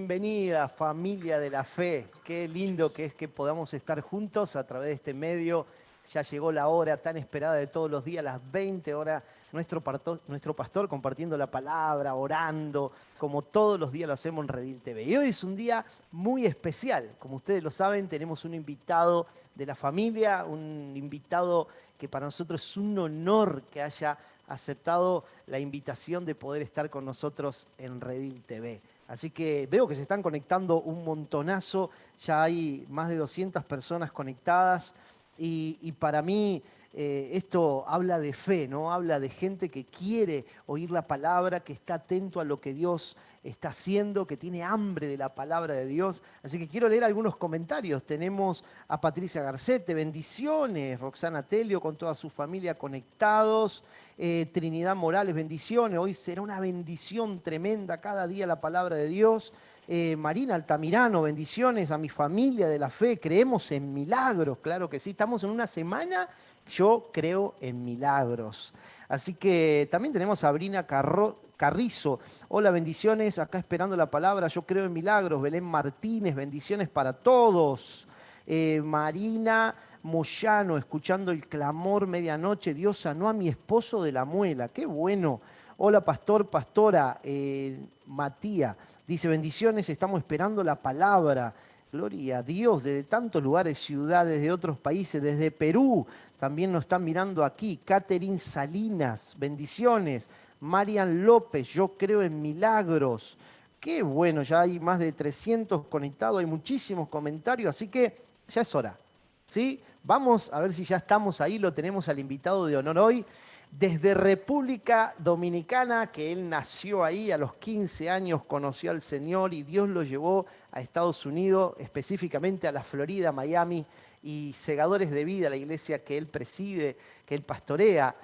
bienvenida familia de la fe. Qué lindo que es que podamos estar juntos a través de este medio. Ya llegó la hora tan esperada de todos los días, las 20 horas, nuestro pastor compartiendo la palabra, orando, como todos los días lo hacemos en Redil TV. Y hoy es un día muy especial. Como ustedes lo saben, tenemos un invitado de la familia, un invitado que para nosotros es un honor que haya aceptado la invitación de poder estar con nosotros en Redil TV. Así que veo que se están conectando un montonazo, ya hay más de 200 personas conectadas y para mí esto habla de fe, ¿no? Habla de gente que quiere oír la palabra, que está atento a lo que Dios está haciendo, que tiene hambre de la palabra de Dios. Así que quiero leer algunos comentarios. Tenemos a Patricia Garcete, bendiciones. Roxana Telio con toda su familia conectados. Trinidad Morales, bendiciones. Hoy será una bendición tremenda cada día la palabra de Dios. Marina Altamirano, bendiciones a mi familia de la fe. Creemos en milagros, claro que sí. Estamos en una semana, yo creo en milagros. Así que también tenemos a Sabrina Carrizo. Hola, bendiciones. Acá esperando la palabra. Yo creo en milagros. Belén Martínez, bendiciones para todos. Marina Moyano, escuchando el clamor medianoche. Dios sanó a mi esposo de la muela. Qué bueno. Hola, pastor, pastora. Matías dice, bendiciones, estamos esperando la palabra. Gloria a Dios, desde tantos lugares, ciudades, de otros países, desde Perú, también nos están mirando aquí. Catherine Salinas, bendiciones. Marian López, yo creo en milagros. Qué bueno, ya hay más de 300 conectados, hay muchísimos comentarios, así que ya es hora. ¿Sí? Vamos a ver si ya estamos ahí, lo tenemos al invitado de honor hoy. Desde República Dominicana, que él nació ahí, a los 15 años conoció al Señor y Dios lo llevó a Estados Unidos, específicamente a la Florida, Miami, y Segadores de Vida, la iglesia que él preside, que él pastorea.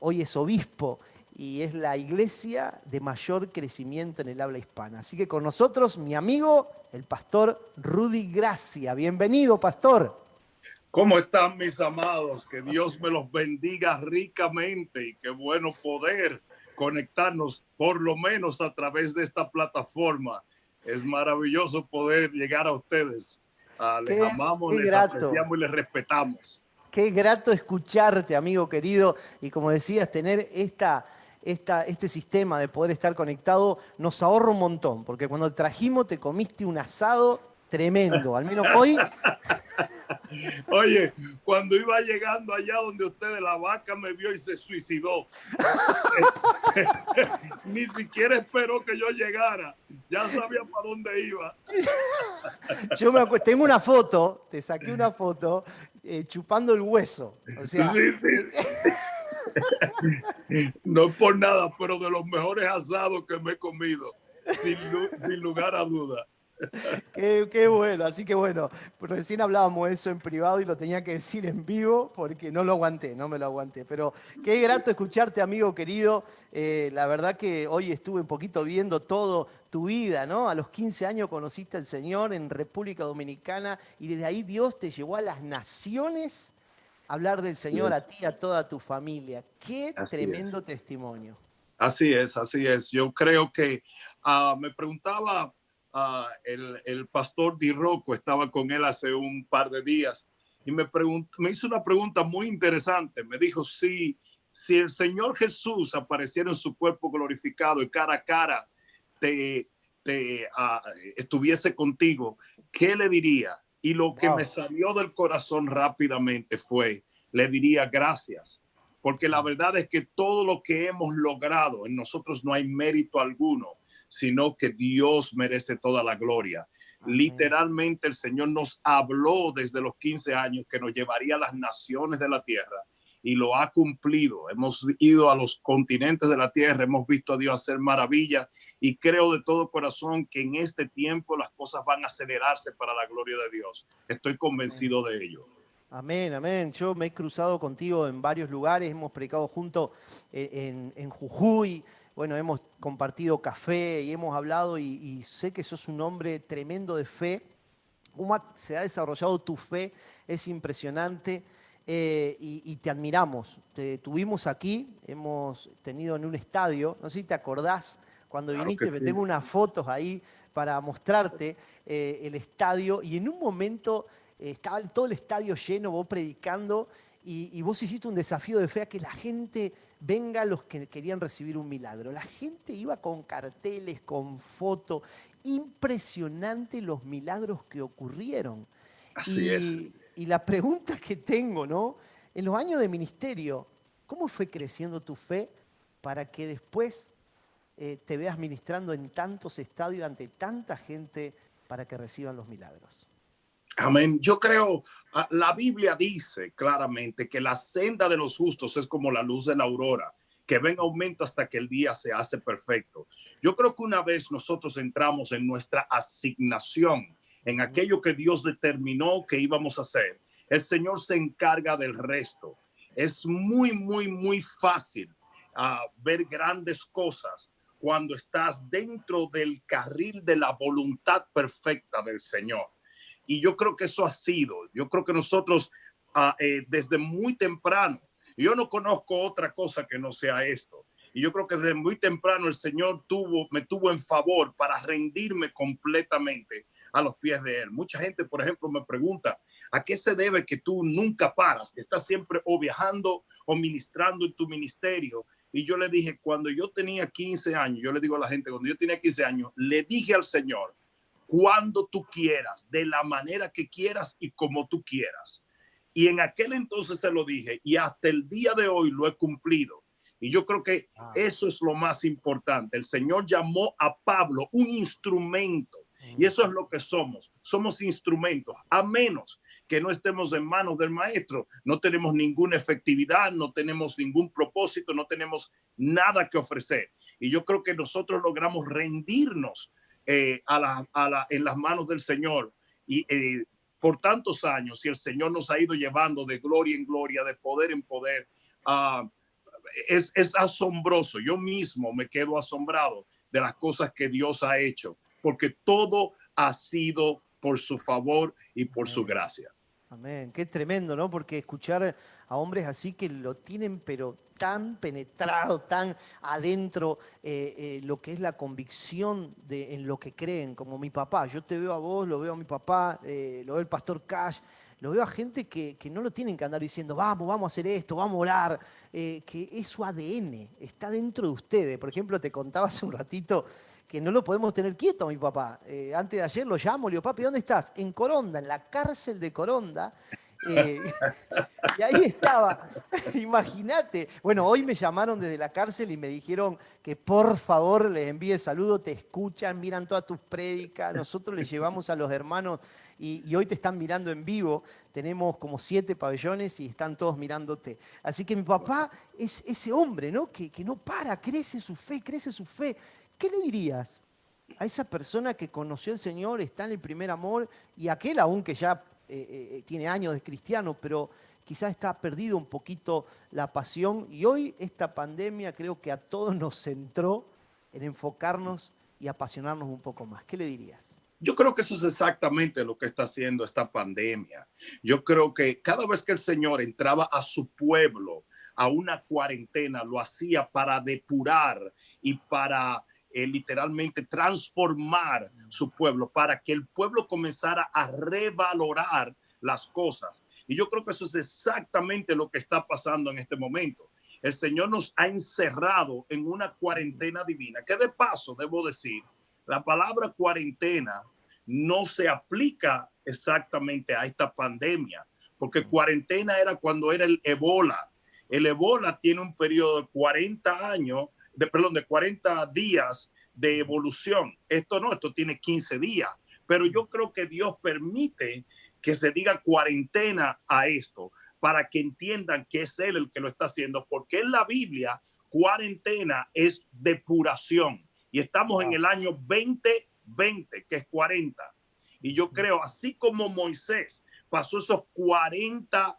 Hoy es obispo y es la iglesia de mayor crecimiento en el habla hispana. Así que con nosotros, mi amigo, el pastor Rudy Gracia. Bienvenido, pastor. ¿Cómo están mis amados? Que Dios me los bendiga ricamente y qué bueno poder conectarnos por lo menos a través de esta plataforma. Es maravilloso poder llegar a ustedes. Les amamos, Qué les grato. apreciamos y les respetamos. Qué grato escucharte, amigo querido. Y como decías, tener este sistema de poder estar conectado nos ahorra un montón. Porque cuando trajimos te comiste un asado tremendo. Al menos hoy. Oye, cuando iba llegando allá donde ustedes, la vaca me vio y se suicidó. Ni siquiera esperó que yo llegara. Ya sabía para dónde iba. Yo tengo una foto, te saqué una foto chupando el hueso. O sea, Sí, sí. No es por nada, pero de los mejores asados que me he comido, sin lugar a duda. qué bueno, así que bueno, recién hablábamos de eso en privado y lo tenía que decir en vivo porque no lo aguanté, no me lo aguanté. Pero qué grato escucharte, amigo querido. La verdad que hoy estuve un poquito viendo todo tu vida, ¿no? A los 15 años conociste al Señor en República Dominicana y desde ahí Dios te llevó a las naciones a hablar del Señor a ti y a toda tu familia. Qué Así es. tremendo testimonio. Así es, así es. Yo creo que me preguntaba el pastor Di Rocco, estaba con él hace un par de días, y me hizo una pregunta muy interesante. Me dijo, si el Señor Jesús apareciera en su cuerpo glorificado y cara a cara te, estuviese contigo, ¿qué le diría? Y lo que me Wow. salió del corazón rápidamente fue, le diría gracias. Porque la verdad es que todo lo que hemos logrado en nosotros no hay mérito alguno, sino que Dios merece toda la gloria. Amén. Literalmente el Señor nos habló desde los 15 años que nos llevaría a las naciones de la tierra y lo ha cumplido. Hemos ido a los continentes de la tierra, hemos visto a Dios hacer maravillas y creo de todo corazón que en este tiempo las cosas van a acelerarse para la gloria de Dios. Estoy Amén. convencido de ello. Amén, amén. Yo me he cruzado contigo en varios lugares, hemos predicado juntos en Jujuy, bueno, hemos compartido café y hemos hablado y sé que sos un hombre tremendo de fe. Cómo se ha desarrollado tu fe es impresionante y te admiramos. Te tuvimos aquí, hemos tenido en un estadio, no sé si te acordás, cuando Claro que viniste, me sí. tengo unas fotos ahí para mostrarte el estadio y en un momento estaba todo el estadio lleno, vos predicando y vos hiciste un desafío de fe a que la gente venga, los que querían recibir un milagro. La gente iba con carteles, con fotos, impresionante los milagros que ocurrieron. Así es. Y la pregunta que tengo, ¿no? En los años de ministerio, ¿cómo fue creciendo tu fe para que después te veas ministrando en tantos estadios ante tanta gente para que reciban los milagros? Amén. Yo creo, la Biblia dice claramente que la senda de los justos es como la luz de la aurora, que va en aumento hasta que el día se hace perfecto. Yo creo que una vez nosotros entramos en nuestra asignación, en aquello que Dios determinó que íbamos a hacer, el Señor se encarga del resto. Es muy, muy, muy fácil ver grandes cosas cuando estás dentro del carril de la voluntad perfecta del Señor. Y yo creo que eso ha sido, yo creo que nosotros desde muy temprano, yo no conozco otra cosa que no sea esto. Y yo creo que desde muy temprano el Señor me tuvo en favor para rendirme completamente a los pies de Él. Mucha gente, por ejemplo, me pregunta, ¿a qué se debe que tú nunca paras? Que estás siempre o viajando o ministrando en tu ministerio. Y yo le dije, cuando yo tenía 15 años, yo le digo a la gente, cuando yo tenía 15 años, le dije al Señor, cuando tú quieras, de la manera que quieras y como tú quieras. Y en aquel entonces se lo dije y hasta el día de hoy lo he cumplido. Y yo creo que eso es lo más importante. El Señor llamó a Pablo un instrumento y eso es lo que somos. Somos instrumentos, a menos que no estemos en manos del maestro. No tenemos ninguna efectividad, no tenemos ningún propósito, no tenemos nada que ofrecer. Y yo creo que nosotros logramos rendirnos en las manos del Señor y por tantos años, y el Señor nos ha ido llevando de gloria en gloria, de poder en poder. Uh, es asombroso. Yo mismo me quedo asombrado de las cosas que Dios ha hecho, porque todo ha sido por su favor y por su gracia. Amén, qué tremendo, ¿no? Porque escuchar a hombres así que lo tienen, pero tan penetrado, tan adentro, lo que es la convicción en lo que creen, como mi papá. Yo te veo a vos, lo veo a mi papá, lo veo el pastor Cash, lo veo a gente que no lo tienen que andar diciendo, vamos a hacer esto, vamos a orar, que es su ADN, está dentro de ustedes. Por ejemplo, te contaba hace un ratito que no lo podemos tener quieto a mi papá. Antes de ayer lo llamo, le digo, papi, ¿dónde estás? En Coronda, en la cárcel de Coronda. Eh, y ahí estaba, imagínate. Bueno, hoy me llamaron desde la cárcel y me dijeron que por favor les envíe saludo, te escuchan, miran todas tus prédicas, nosotros les llevamos a los hermanos y hoy te están mirando en vivo. Tenemos como 7 pabellones y están todos mirándote. Así que mi papá es ese hombre, ¿no? Que no para, crece su fe, crece su fe. ¿Qué le dirías a esa persona que conoció al Señor, está en el primer amor, y aquel aún que ya tiene años de cristiano, pero quizás está perdido un poquito la pasión? Y hoy esta pandemia creo que a todos nos centró en enfocarnos y apasionarnos un poco más. ¿Qué le dirías? Yo creo que eso es exactamente lo que está haciendo esta pandemia. Yo creo que cada vez que el Señor entraba a su pueblo a una cuarentena, lo hacía para depurar y para literalmente transformar su pueblo, para que el pueblo comenzara a revalorar las cosas. Y yo creo que eso es exactamente lo que está pasando en este momento. El Señor nos ha encerrado en una cuarentena divina, que de paso, debo decir, la palabra cuarentena no se aplica exactamente a esta pandemia, porque cuarentena era cuando era el ébola. El ébola tiene un periodo de 40 años, de 40 días de evolución. Esto no, esto tiene 15 días. Pero yo creo que Dios permite que se diga cuarentena a esto para que entiendan que es Él el que lo está haciendo, porque en la Biblia cuarentena es depuración y estamos en el año 2020, que es 40. Y yo creo, así como Moisés pasó esos 40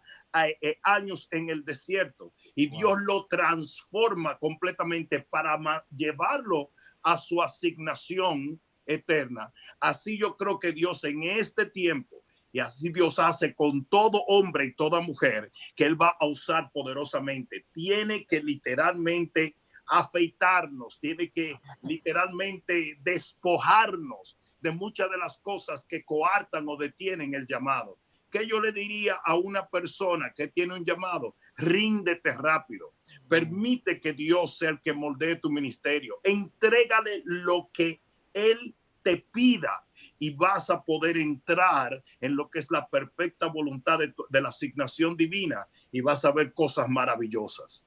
años en el desierto y Dios lo transforma completamente para llevarlo a su asignación eterna. Así yo creo que Dios en este tiempo, y así Dios hace con todo hombre y toda mujer que Él va a usar poderosamente, tiene que literalmente afeitarnos, tiene que literalmente despojarnos de muchas de las cosas que coartan o detienen el llamado. ¿Qué yo le diría a una persona que tiene un llamado? Ríndete rápido. Permite que Dios sea el que moldee tu ministerio. Entrégale lo que Él te pida y vas a poder entrar en lo que es la perfecta voluntad de la asignación divina y vas a ver cosas maravillosas.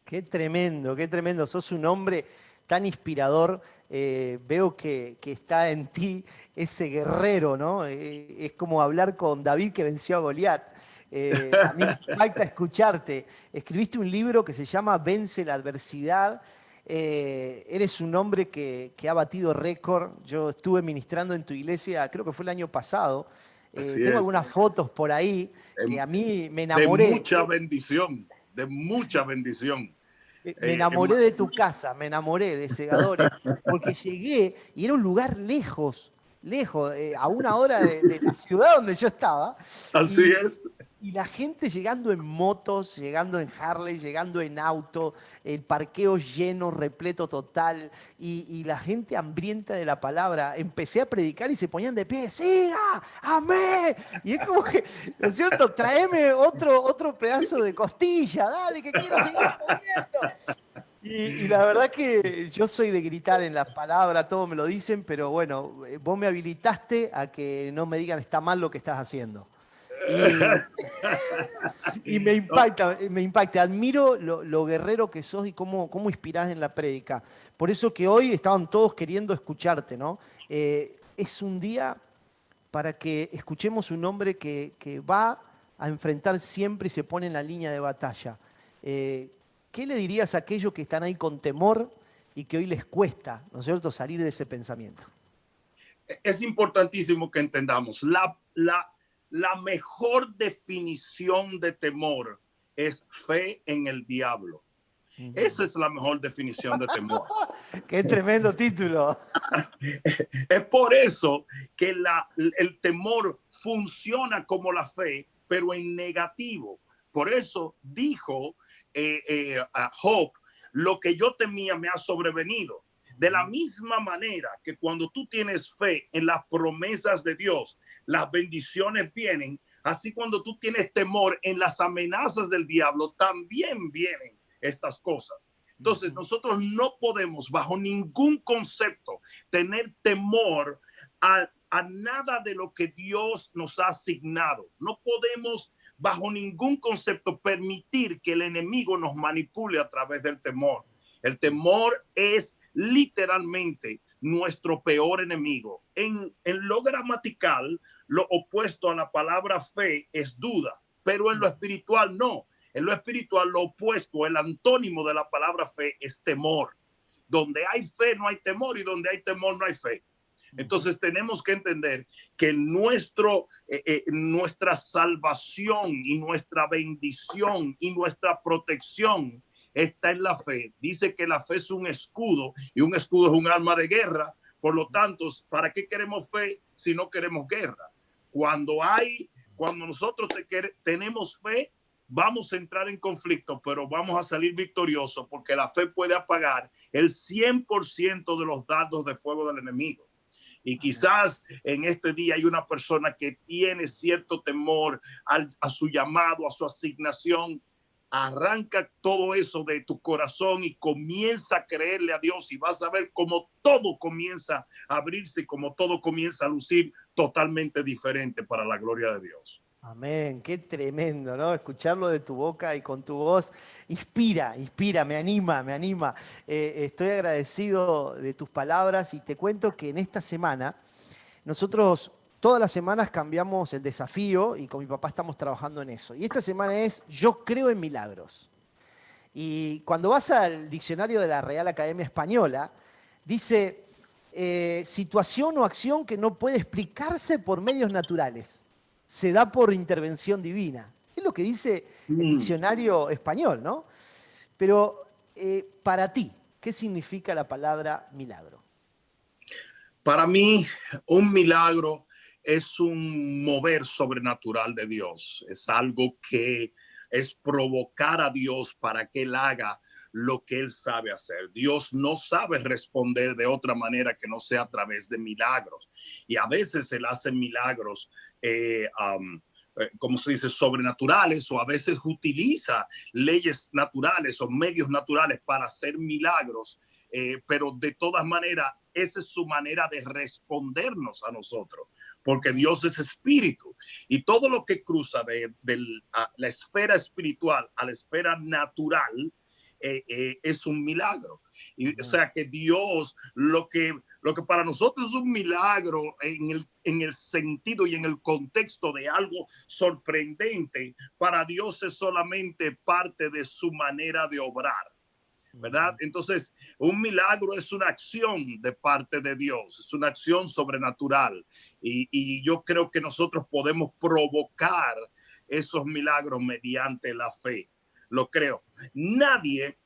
Qué tremendo, qué tremendo. Sos un hombre tan inspirador. Veo que está en ti ese guerrero, ¿no? Es como hablar con David que venció a Goliat. A mí me impacta escucharte. Escribiste un libro que se llama Vence la adversidad. Eres un hombre que ha batido récord. Yo estuve ministrando en tu iglesia, creo que fue el año pasado. Así Tengo es. algunas fotos por ahí que a mí me De enamoré. mucha bendición, de mucha bendición. Me enamoré de tu casa, me enamoré de Segadores, porque llegué y era un lugar lejos, lejos, a una hora de la ciudad donde yo estaba, Así y, es. y la gente llegando en motos, llegando en Harley, llegando en auto, el parqueo lleno, repleto total, y la gente hambrienta de la palabra. Empecé a predicar y se ponían de pie, ¡siga! ¡Amén! Y es como que, ¿no es cierto? Tráeme otro pedazo de costilla, dale, que quiero seguir comiendo. Y la verdad que yo soy de gritar en la palabra, todo me lo dicen, pero bueno, vos me habilitaste a que no me digan está mal lo que estás haciendo. Y, y me impacta. Admiro lo guerrero que sos y cómo inspirás en la prédica. Por eso que hoy estaban todos queriendo escucharte, ¿no? Es un día para que escuchemos un hombre que va a enfrentar siempre y se pone en la línea de batalla. Eh, ¿Qué le dirías a aquellos que están ahí con temor y que hoy les cuesta, ¿no es cierto?, salir de ese pensamiento? Es importantísimo que entendamos la mejor definición de temor es fe en el diablo. Esa es la mejor definición de temor. ¡Qué tremendo título! Es por eso que el temor funciona como la fe, pero en negativo. Por eso dijo a Job, lo que yo temía me ha sobrevenido. De la misma manera que cuando tú tienes fe en las promesas de Dios, las bendiciones vienen, así cuando tú tienes temor en las amenazas del diablo, también vienen estas cosas. Entonces, nosotros no podemos bajo ningún concepto tener temor a nada de lo que Dios nos ha asignado. No podemos bajo ningún concepto permitir que el enemigo nos manipule a través del temor. El temor es literalmente nuestro peor enemigo. En lo gramatical, lo opuesto a la palabra fe es duda, pero en lo espiritual no. En lo espiritual, lo opuesto, el antónimo de la palabra fe es temor. Donde hay fe no hay temor y donde hay temor no hay fe. Entonces tenemos que entender que nuestra salvación y nuestra bendición y nuestra protección está en la fe. Dice que la fe es un escudo y un escudo es un arma de guerra. Por lo tanto, ¿para qué queremos fe si no queremos guerra? Cuando nosotros tenemos fe, vamos a entrar en conflicto, pero vamos a salir victoriosos porque la fe puede apagar el 100% de los dardos de fuego del enemigo. Y quizás en este día hay una persona que tiene cierto temor a su llamado, a su asignación. Arranca todo eso de tu corazón y comienza a creerle a Dios y vas a ver cómo todo comienza a abrirse, cómo todo comienza a lucir totalmente diferente para la gloria de Dios. Amén, qué tremendo, ¿no? Escucharlo de tu boca y con tu voz inspira, inspira, me anima, me anima. Estoy agradecido de tus palabras y te cuento que en esta semana nosotros todas las semanas cambiamos el desafío y con mi papá estamos trabajando en eso. Y esta semana es Yo creo en milagros. Y cuando vas al diccionario de la Real Academia Española, dice situación o acción que no puede explicarse por medios naturales. Se da por intervención divina. Es lo que dice el diccionario español, ¿no? Pero para ti, ¿qué significa la palabra milagro? Para mí, un milagro es un mover sobrenatural de Dios. Es algo que es provocar a Dios para que Él haga lo que él sabe hacer. Dios no sabe responder de otra manera que no sea a través de milagros. Y a veces él hace milagros, como se dice, sobrenaturales, o a veces utiliza leyes naturales o medios naturales para hacer milagros. Pero de todas maneras, esa es su manera de respondernos a nosotros, porque Dios es espíritu y todo lo que cruza de la esfera espiritual a la esfera natural es un milagro. Y, o sea que Dios, lo que para nosotros es un milagro en el sentido y en el contexto de algo sorprendente, para Dios es solamente parte de su manera de obrar, ¿verdad? Entonces, un milagro es una acción de parte de Dios, es una acción sobrenatural. Y yo creo que nosotros podemos provocar esos milagros mediante la fe. Lo creo. Nadie,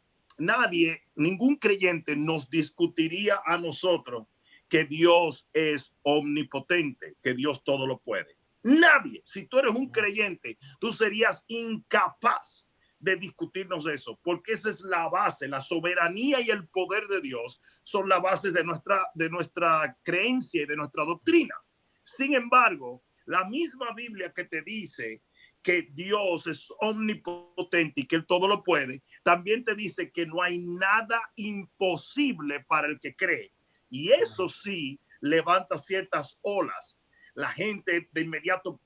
ningún creyente nos discutiría a nosotros que Dios es omnipotente, que Dios todo lo puede. Nadie. Si tú eres un creyente, tú serías incapaz de discutirnos eso, porque esa es la base. La soberanía y el poder de Dios son la base de nuestra creencia y de nuestra doctrina. Sin embargo, la misma Biblia que te dice que Dios es omnipotente y que él todo lo puede, también te dice que no hay nada imposible para el que cree. Y eso sí levanta ciertas olas. La gente de inmediato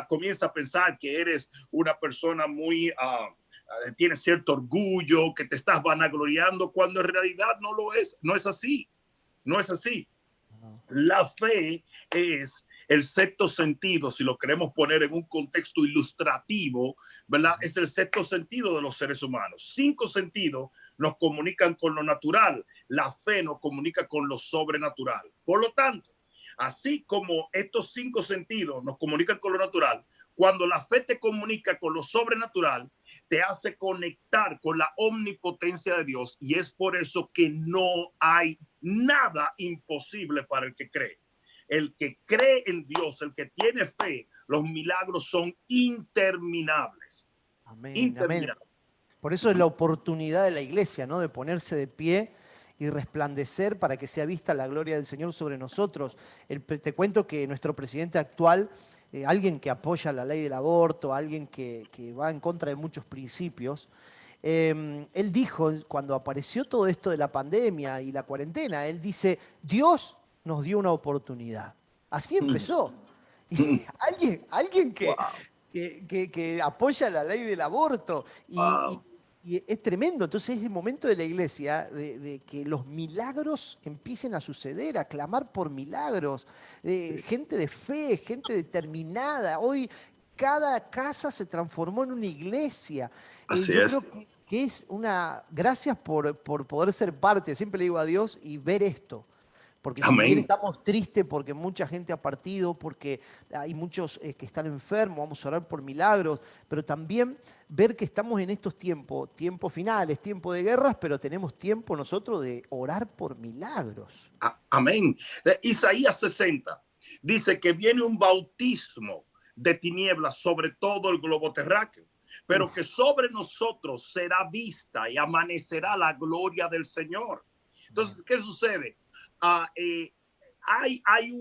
comienza a pensar que eres una persona muy, tienes cierto orgullo, que te estás vanagloriando, cuando en realidad no lo es. No es así. No es así. La fe es el sexto sentido, si lo queremos poner en un contexto ilustrativo, ¿verdad? Es el sexto sentido de los seres humanos. 5 sentidos nos comunican con lo natural. La fe nos comunica con lo sobrenatural. Por lo tanto, así como estos 5 sentidos nos comunican con lo natural, cuando la fe te comunica con lo sobrenatural, te hace conectar con la omnipotencia de Dios, y es por eso que no hay nada imposible para el que cree. El que cree en Dios, el que tiene fe, los milagros son interminables. Amén, Interminables. amén. Por eso es la oportunidad de la iglesia, ¿no? De ponerse de pie y resplandecer para que sea vista la gloria del Señor sobre nosotros. Te cuento que nuestro presidente actual, alguien que apoya la ley del aborto, alguien que va en contra de muchos principios, él dijo, cuando apareció todo esto de la pandemia y la cuarentena, él dice, Dios nos dio una oportunidad. Así empezó. Y alguien Wow, que apoya la ley del aborto. wow. Y es tremendo. Entonces es el momento de la iglesia de que los milagros empiecen a suceder, a clamar por milagros. Sí. Gente de fe, gente determinada. Hoy cada casa se transformó en una iglesia. Así Yo es. creo que es una... Gracias por poder ser parte, siempre le digo a Dios, y ver esto. Porque si bien Amén. estamos tristes porque mucha gente ha partido, porque hay muchos que están enfermos, vamos a orar por milagros, pero también ver que estamos en estos tiempos finales, tiempo de guerras, pero tenemos tiempo nosotros de orar por milagros. Amén. Isaías 60 dice que viene un bautismo de tinieblas sobre todo el globo terráqueo, pero que Uf, sobre nosotros será vista y amanecerá la gloria del Señor. Entonces, ¿qué sucede? Uh, eh, hay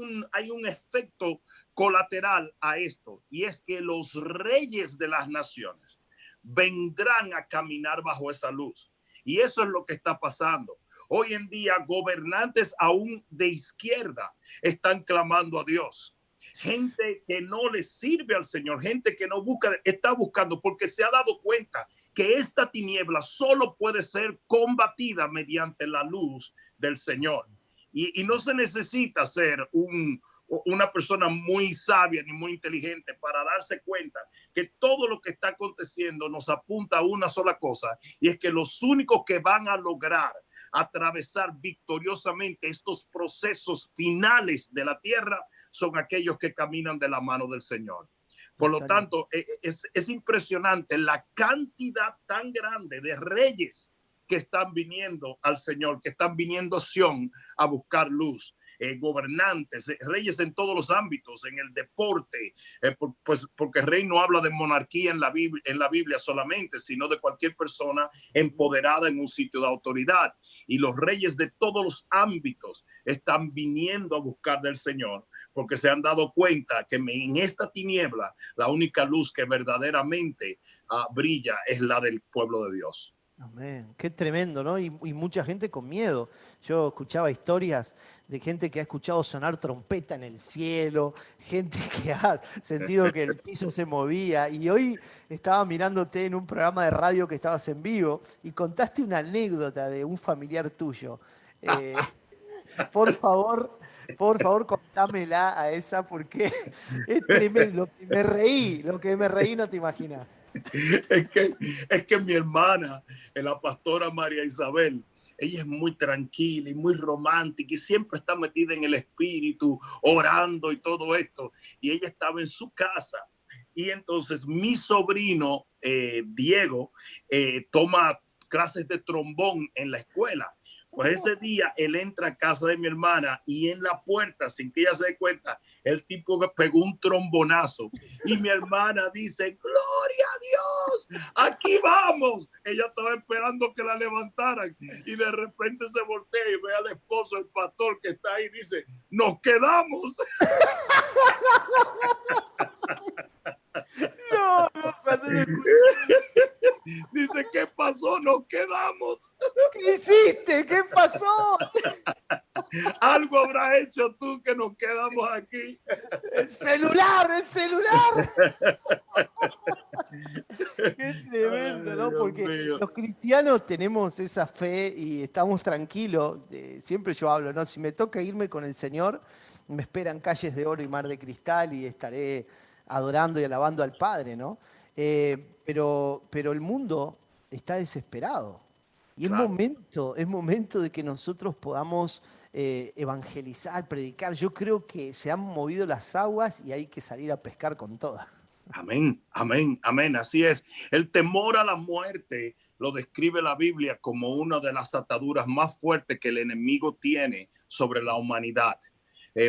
un efecto colateral a esto, y es que los reyes de las naciones vendrán a caminar bajo esa luz. Y eso es lo que está pasando. Hoy en día, gobernantes aún de izquierda están clamando a Dios. Gente que no le sirve al Señor, gente que no busca, está buscando, porque se ha dado cuenta que esta tiniebla solo puede ser combatida mediante la luz del Señor. Y no se necesita ser una persona muy sabia ni muy inteligente para darse cuenta que todo lo que está aconteciendo nos apunta a una sola cosa, y es que los únicos que van a lograr atravesar victoriosamente estos procesos finales de la tierra son aquellos que caminan de la mano del Señor. Por lo tanto, es impresionante la cantidad tan grande de reyes que están viniendo al Señor, que están viniendo a Sión a buscar luz. gobernantes, reyes en todos los ámbitos, en el deporte, pues porque rey no habla de monarquía en la Biblia solamente, sino de cualquier persona empoderada en un sitio de autoridad. Y los reyes de todos los ámbitos están viniendo a buscar del Señor, porque se han dado cuenta que en esta tiniebla la única luz que verdaderamente brilla es la del pueblo de Dios. Amén. Qué tremendo, ¿no? Y mucha gente con miedo. Yo escuchaba historias de gente que ha escuchado sonar trompeta en el cielo, gente que ha sentido que el piso se movía. Y hoy estaba mirándote en un programa de radio que estabas en vivo y contaste una anécdota de un familiar tuyo. Eh, por favor, contámela a esa porque es tremendo. Lo que me reí no te imaginas. Es que mi hermana, la pastora María Isabel, ella es muy tranquila y muy romántica y siempre está metida en el espíritu, orando y todo esto. Y ella estaba en su casa y entonces mi sobrino, Diego, toma clases de trombón en la escuela. Pues ese día él entra a casa de mi hermana y en la puerta, sin que ella se dé cuenta, el tipo que pegó un trombonazo y mi hermana dice, gloria a Dios, aquí vamos. Ella estaba esperando que la levantaran y de repente se voltea y ve al esposo, el pastor que está ahí y dice, nos quedamos. No, no, cuando lo escuché. Dice, ¿qué pasó? Nos quedamos. ¿Qué hiciste? ¿Qué pasó? Algo habrás hecho tú que nos quedamos aquí. El celular, el celular. Qué tremendo, Ay, ¿no? Dios Porque mío. los cristianos tenemos esa fe y estamos tranquilos. Siempre yo hablo, ¿no? Si me toca irme con el Señor, me esperan calles de oro y mar de cristal y estaré adorando y alabando al Padre, ¿no? Pero el mundo está desesperado. Y Claro. es momento de que nosotros podamos evangelizar, predicar. Yo creo que se han movido las aguas y hay que salir a pescar con todas. Amén, amén, amén. Así es. El temor a la muerte lo describe la Biblia como una de las ataduras más fuertes que el enemigo tiene sobre la humanidad.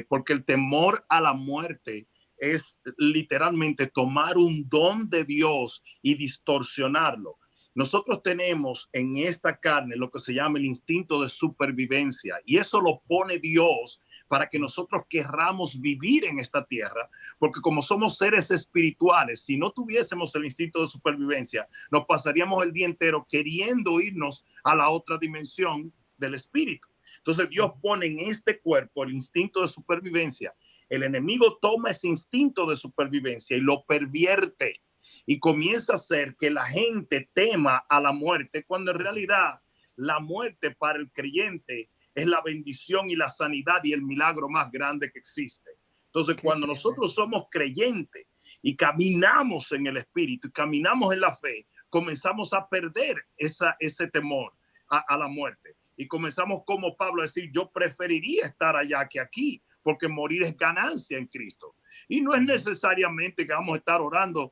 Porque el temor a la muerte es literalmente tomar un don de Dios y distorsionarlo. Nosotros tenemos en esta carne lo que se llama el instinto de supervivencia y eso lo pone Dios para que nosotros querramos vivir en esta tierra, porque como somos seres espirituales, si no tuviésemos el instinto de supervivencia, nos pasaríamos el día entero queriendo irnos a la otra dimensión del espíritu. Entonces Dios pone en este cuerpo el instinto de supervivencia. El enemigo toma ese instinto de supervivencia y lo pervierte y comienza a hacer que la gente tema a la muerte, cuando en realidad la muerte para el creyente es la bendición y la sanidad y el milagro más grande que existe. Entonces, cuando nosotros somos creyentes y caminamos en el espíritu y caminamos en la fe, comenzamos a perder ese temor a la muerte. Y comenzamos como Pablo a decir, yo preferiría estar allá que aquí, porque morir es ganancia en Cristo. Y no es necesariamente que vamos a estar orando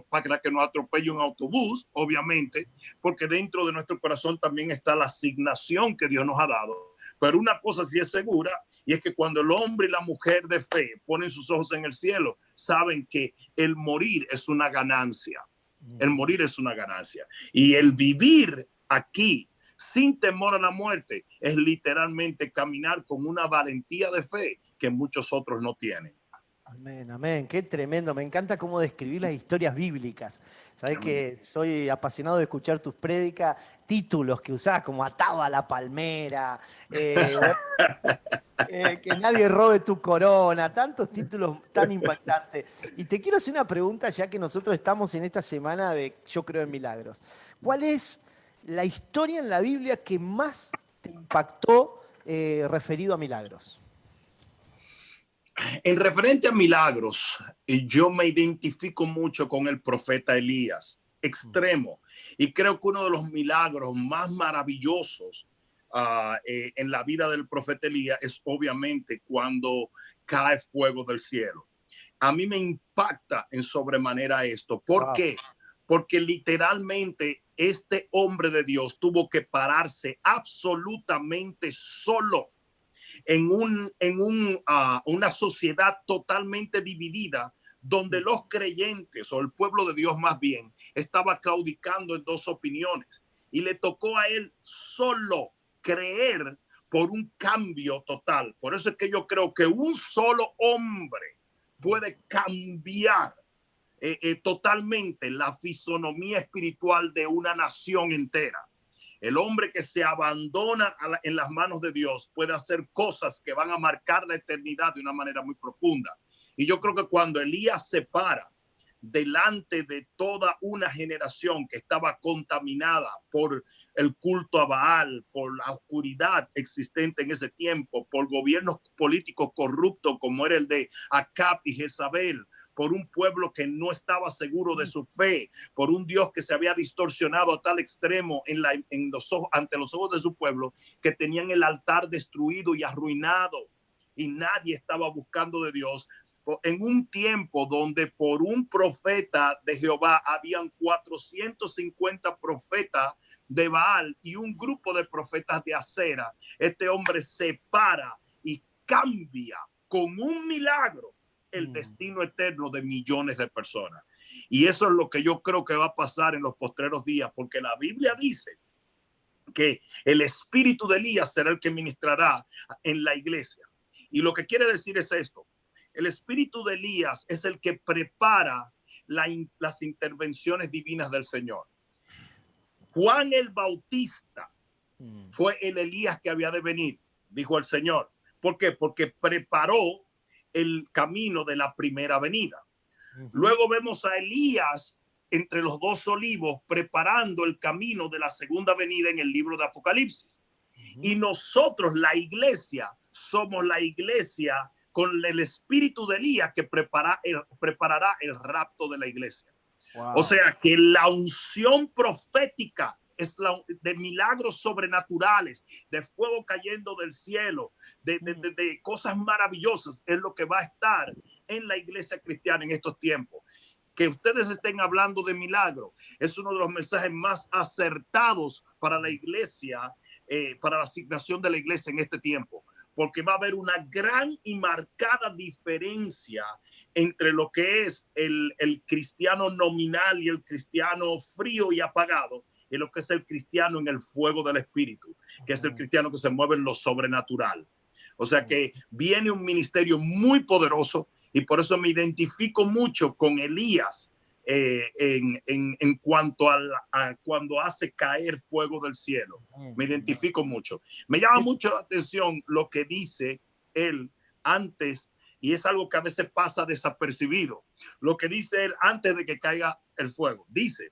para que nos atropelle un autobús, obviamente, porque dentro de nuestro corazón también está la asignación que Dios nos ha dado. Pero una cosa sí es segura, y es que cuando el hombre y la mujer de fe ponen sus ojos en el cielo, saben que el morir es una ganancia. El morir es una ganancia. Y el vivir aquí sin temor a la muerte es literalmente caminar con una valentía de fe que muchos otros no tienen. Amén, amén, qué tremendo. Me encanta cómo describir las historias bíblicas. Sabés que soy apasionado de escuchar tus prédicas, títulos que usás como atado a la palmera, que nadie robe tu corona, tantos títulos tan impactantes. Y te quiero hacer una pregunta ya que nosotros estamos en esta semana de Yo creo en milagros. ¿Cuál es la historia en la Biblia que más te impactó referido a milagros? En referente a milagros, yo me identifico mucho con el profeta Elías, extremo, y creo que uno de los milagros más maravillosos en la vida del profeta Elías es obviamente cuando cae fuego del cielo. A mí me impacta en sobremanera esto. ¿Por Wow. qué? Porque literalmente este hombre de Dios tuvo que pararse absolutamente solo una sociedad totalmente dividida, donde los creyentes, o el pueblo de Dios más bien, estaba claudicando en dos opiniones, y le tocó a él solo creer por un cambio total. Por eso es que yo creo que un solo hombre puede cambiar totalmente la fisonomía espiritual de una nación entera. El hombre que se abandona en las manos de Dios puede hacer cosas que van a marcar la eternidad de una manera muy profunda. Y yo creo que cuando Elías se para delante de toda una generación que estaba contaminada por el culto a Baal, por la oscuridad existente en ese tiempo, por gobiernos políticos corruptos como era el de Acab y Jezabel, por un pueblo que no estaba seguro de su fe, por un Dios que se había distorsionado a tal extremo ante los ojos de su pueblo, que tenían el altar destruido y arruinado, y nadie estaba buscando de Dios. En un tiempo donde por un profeta de Jehová habían 450 profetas de Baal y un grupo de profetas de Acera, este hombre se para y cambia con un milagro el destino eterno de millones de personas. Y eso es lo que yo creo que va a pasar en los postreros días, porque la Biblia dice que el espíritu de Elías será el que ministrará en la iglesia. Y lo que quiere decir es esto: el espíritu de Elías es el que prepara las intervenciones divinas del Señor. Juan el Bautista fue el Elías que había de venir, dijo el Señor. ¿Por qué? Porque preparó el camino de la primera venida. Luego vemos a Elías entre los dos olivos preparando el camino de la segunda venida en el libro de Apocalipsis. Y nosotros, la iglesia, somos la iglesia con el espíritu de Elías que preparará el rapto de la iglesia. Wow. O sea que la unción profética es de milagros sobrenaturales, de fuego cayendo del cielo, de cosas maravillosas, es lo que va a estar en la iglesia cristiana en estos tiempos. Que ustedes estén hablando de milagro es uno de los mensajes más acertados para la iglesia, para la asignación de la iglesia en este tiempo, porque va a haber una gran y marcada diferencia entre lo que es el cristiano nominal y el cristiano frío y apagado, y lo que es el cristiano en el fuego del espíritu, que es el cristiano que se mueve en lo sobrenatural. O sea que viene un ministerio muy poderoso, y por eso me identifico mucho con Elías en cuanto a cuando hace caer fuego del cielo. Me identifico mucho. Me llama mucho la atención lo que dice él antes, y es algo que a veces pasa desapercibido. Lo que dice él antes de que caiga el fuego. Dice: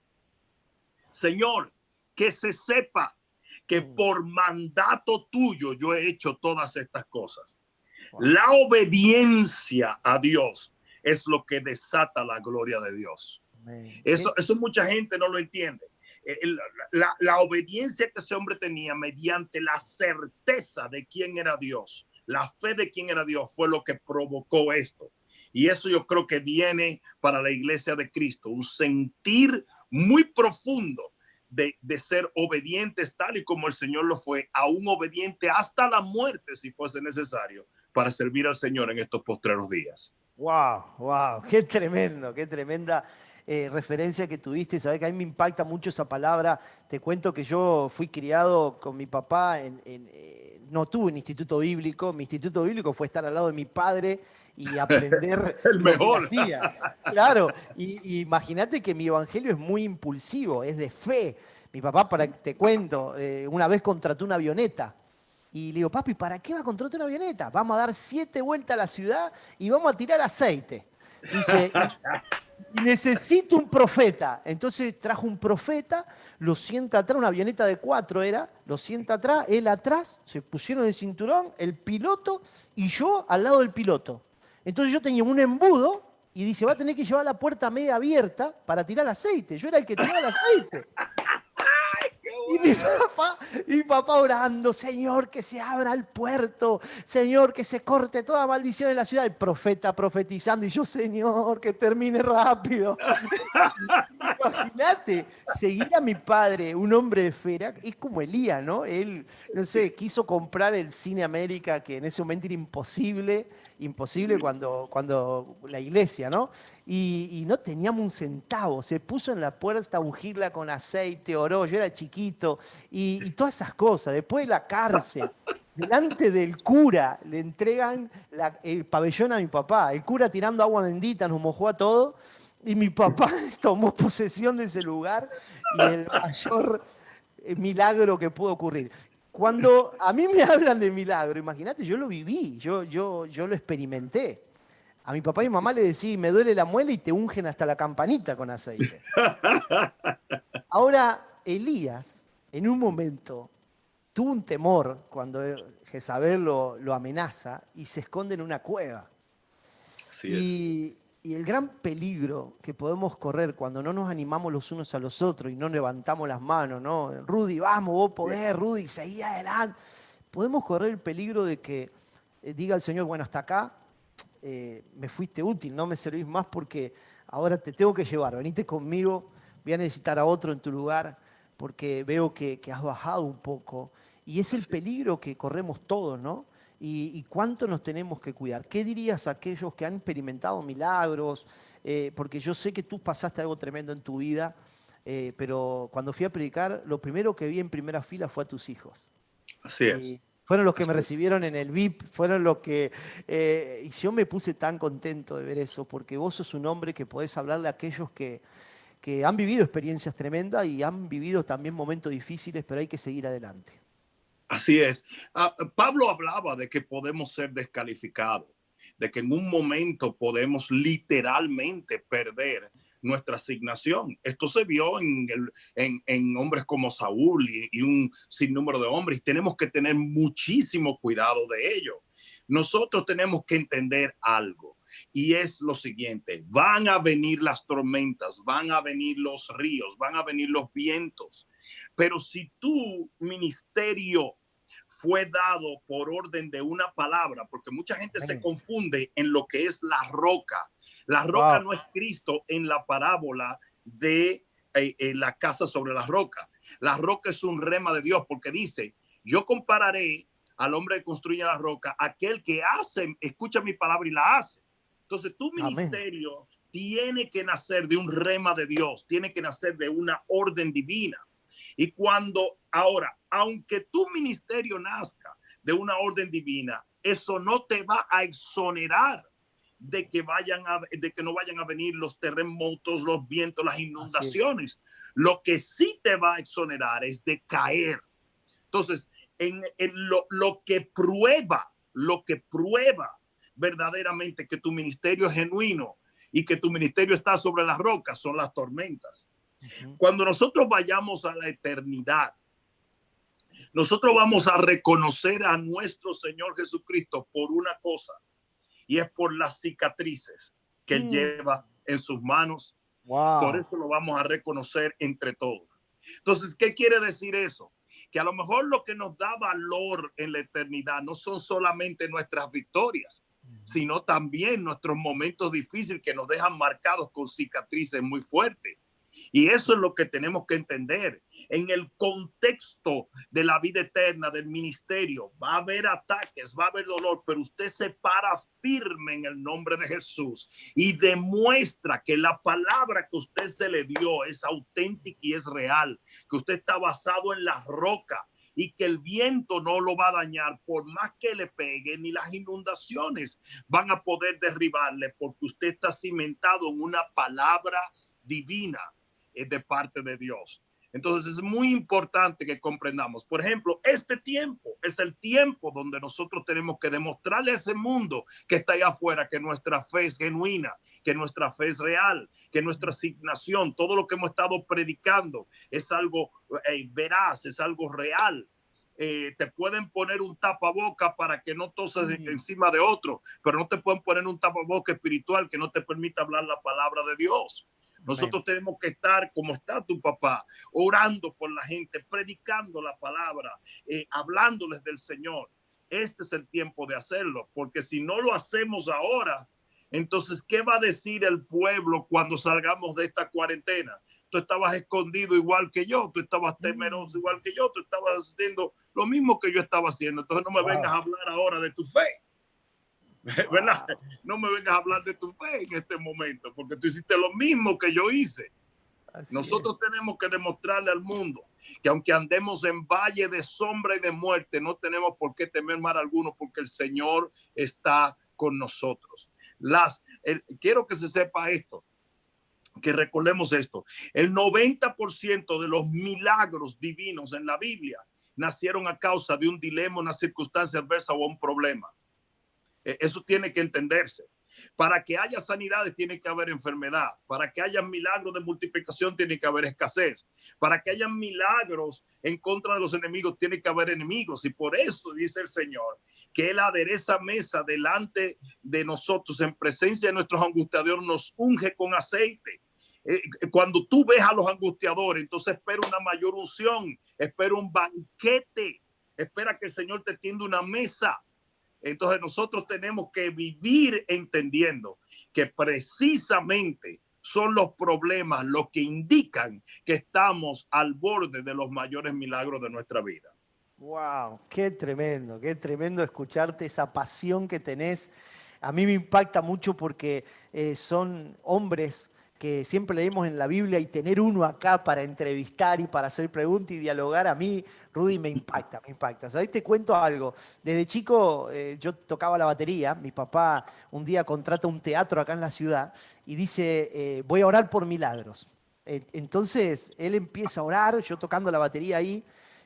Señor, que se sepa que por mandato tuyo yo he hecho todas estas cosas. Wow. La obediencia a Dios es lo que desata la gloria de Dios. Eso mucha gente no lo entiende. La obediencia que ese hombre tenía mediante la certeza de quién era Dios, la fe de quién era Dios, fue lo que provocó esto. Y eso yo creo que viene para la iglesia de Cristo, un sentir muy profundo de ser obedientes tal y como el Señor lo fue, aún obediente hasta la muerte si fuese necesario para servir al Señor en estos postreros días. Wow, wow, qué tremendo, qué tremenda referencia que tuviste. Sabés que a mí me impacta mucho esa palabra. Te cuento que yo fui criado con mi papá no tuve un instituto bíblico. Mi instituto bíblico fue estar al lado de mi padre y aprender el mejor. Lo que hacía. Claro, y imagínate que mi evangelio es muy impulsivo, es de fe. Mi papá, te cuento, una vez contrató una avioneta. Y le digo: papi, ¿para qué va a contratar una avioneta? Vamos a dar 7 vueltas a la ciudad y vamos a tirar aceite. Dice: y necesito un profeta. Entonces trajo un profeta, lo sienta atrás, una avioneta de 4 era, lo sienta atrás, él atrás, se pusieron el cinturón, el piloto y yo al lado del piloto. Entonces yo tenía un embudo y dice: va a tener que llevar la puerta media abierta para tirar aceite. Yo era el que tiraba el aceite. Y mi papá orando: Señor, que se abra el puerto, Señor, que se corte toda maldición en la ciudad. El profeta profetizando y yo: Señor, que termine rápido. Imagínate imagínate, seguir a mi padre, un hombre de fe, es como Elías, ¿no? Él, no sé, quiso comprar el Cine América, que en ese momento era imposible, imposible cuando la iglesia, ¿no? Y no teníamos un centavo, se puso en la puerta a ungirla con aceite, oró, yo era chiquito, y todas esas cosas. Después de la cárcel, delante del cura, le entregan el pabellón a mi papá, el cura tirando agua bendita, nos mojó a todos. Y mi papá tomó posesión de ese lugar y el mayor milagro que pudo ocurrir. Cuando a mí me hablan de milagro, imagínate, yo lo viví, yo lo experimenté. A mi papá y mamá le decía, me duele la muela y te ungen hasta la campanita con aceite. Ahora, Elías, en un momento, tuvo un temor cuando Jezabel lo amenaza y se esconde en una cueva. Así es. Y el gran peligro que podemos correr cuando no nos animamos los unos a los otros y no levantamos las manos, ¿no? Rudy, vamos, vos podés, Rudy, seguí adelante. Podemos correr el peligro de que diga el Señor, bueno, hasta acá me fuiste útil, no me servís más porque ahora te tengo que llevar, venite conmigo, voy a necesitar a otro en tu lugar porque veo que has bajado un poco. Y es el Así es. peligro que corremos todos, ¿no? Y cuánto nos tenemos que cuidar. ¿Qué dirías a aquellos que han experimentado milagros? Porque yo sé que tú pasaste algo tremendo en tu vida, pero cuando fui a predicar, lo primero que vi en primera fila fue a tus hijos. Así es. Fueron los que Así me es. recibieron en el VIP, fueron los que... y yo me puse tan contento de ver eso, porque vos sos un hombre que podés hablarle a aquellos que han vivido experiencias tremendas y han vivido también momentos difíciles, pero hay que seguir adelante. Así es. Pablo hablaba de que podemos ser descalificados, de que en un momento podemos literalmente perder nuestra asignación. Esto se vio en hombres como Saúl y un sinnúmero de hombres. Tenemos que tener muchísimo cuidado de ello. Nosotros tenemos que entender algo. Y es lo siguiente, van a venir las tormentas, van a venir los ríos, van a venir los vientos. Pero si tu ministerio fue dado por orden de una palabra, porque mucha gente se Amén. confunde en lo que es la roca. La roca Wow. no es Cristo en la parábola de la casa sobre la roca. La roca es un rema de Dios porque dice, yo compararé al hombre que construye la roca, aquel que hace, escucha mi palabra y la hace. Entonces tu Amén. ministerio tiene que nacer de un rema de Dios, tiene que nacer de una orden divina. Y cuando ahora, aunque tu ministerio nazca de una orden divina, eso no te va a exonerar de que no vayan a venir los terremotos, los vientos, las Así es. inundaciones. Lo que sí te va a exonerar es de caer. Entonces, lo que prueba verdaderamente que tu ministerio es genuino y que tu ministerio está sobre las rocas son las tormentas. Ujú. Cuando nosotros vayamos a la eternidad, nosotros vamos a reconocer a nuestro Señor Jesucristo por una cosa, y es por las cicatrices que Él lleva en sus manos. Por Wow. eso lo vamos a reconocer entre todos. Entonces, ¿qué quiere decir eso? Que a lo mejor lo que nos da valor en la eternidad no son solamente nuestras victorias, sino también nuestros momentos difíciles que nos dejan marcados con cicatrices muy fuertes. Y eso es lo que tenemos que entender. En el contexto de la vida eterna, del ministerio, va a haber ataques, va a haber dolor, pero usted se para firme en el nombre de Jesús y demuestra que la palabra que usted se le dio es auténtica y es real, que usted está basado en la roca y que el viento no lo va a dañar por más que le pegue, ni las inundaciones van a poder derribarle, porque usted está cimentado en una palabra divina de parte de Dios. Entonces es muy importante que comprendamos. Por ejemplo, este tiempo es el tiempo donde nosotros tenemos que demostrarle a ese mundo que está allá afuera que nuestra fe es genuina, que nuestra fe es real, que nuestra asignación, todo lo que hemos estado predicando es algo veraz, es algo real. Te pueden poner un tapaboca para que no toses encima de otro, pero no te pueden poner un tapaboca espiritual que no te permita hablar la palabra de Dios. Amén. Nosotros tenemos que estar como está tu papá, orando por la gente, predicando la palabra, hablándoles del Señor. Este es el tiempo de hacerlo, porque si no lo hacemos ahora, entonces, ¿qué va a decir el pueblo cuando salgamos de esta cuarentena? tú estabas escondido igual que yo, tú estabas temeroso igual que yo, tú estabas haciendo lo mismo que yo estaba haciendo. Entonces no me vengas a hablar ahora de tu fe. ¿Verdad? No me vengas a hablar de tu fe en este momento, porque tú hiciste lo mismo que yo hice. Nosotros tenemos que demostrarle al mundo que aunque andemos en valle de sombra y de muerte, no tenemos por qué temer mal alguno, porque el Señor está con nosotros. Quiero que se sepa esto, que recordemos esto. El 90% de los milagros divinos en la Biblia nacieron a causa de un dilema, una circunstancia adversa o un problema. Eso tiene que entenderse. Para que haya sanidades tiene que haber enfermedad. Para que haya milagros de multiplicación tiene que haber escasez. Para que haya milagros en contra de los enemigos tiene que haber enemigos. Y por eso dice el Señor que Él adereza mesa delante de nosotros en presencia de nuestros angustiadores, nos unge con aceite. Cuando tú ves a los angustiadores, entonces espera una mayor unción, espera un banquete, espera que el Señor te tienda una mesa. Entonces nosotros tenemos que vivir entendiendo que precisamente son los problemas los que indican que estamos al borde de los mayores milagros de nuestra vida. Wow, qué tremendo escucharte, esa pasión que tenés. A mí me impacta mucho porque son hombres que siempre leemos en la Biblia, y tener uno acá para entrevistar y para hacer preguntas y dialogar, a mí, Rudy, me impacta, me impacta. ¿Sabés? Te cuento algo. Desde chico yo tocaba la batería. Mi papá un día contrata un teatro acá en la ciudad y dice, voy a orar por milagros. Entonces él empieza a orar, yo tocando la batería ahí,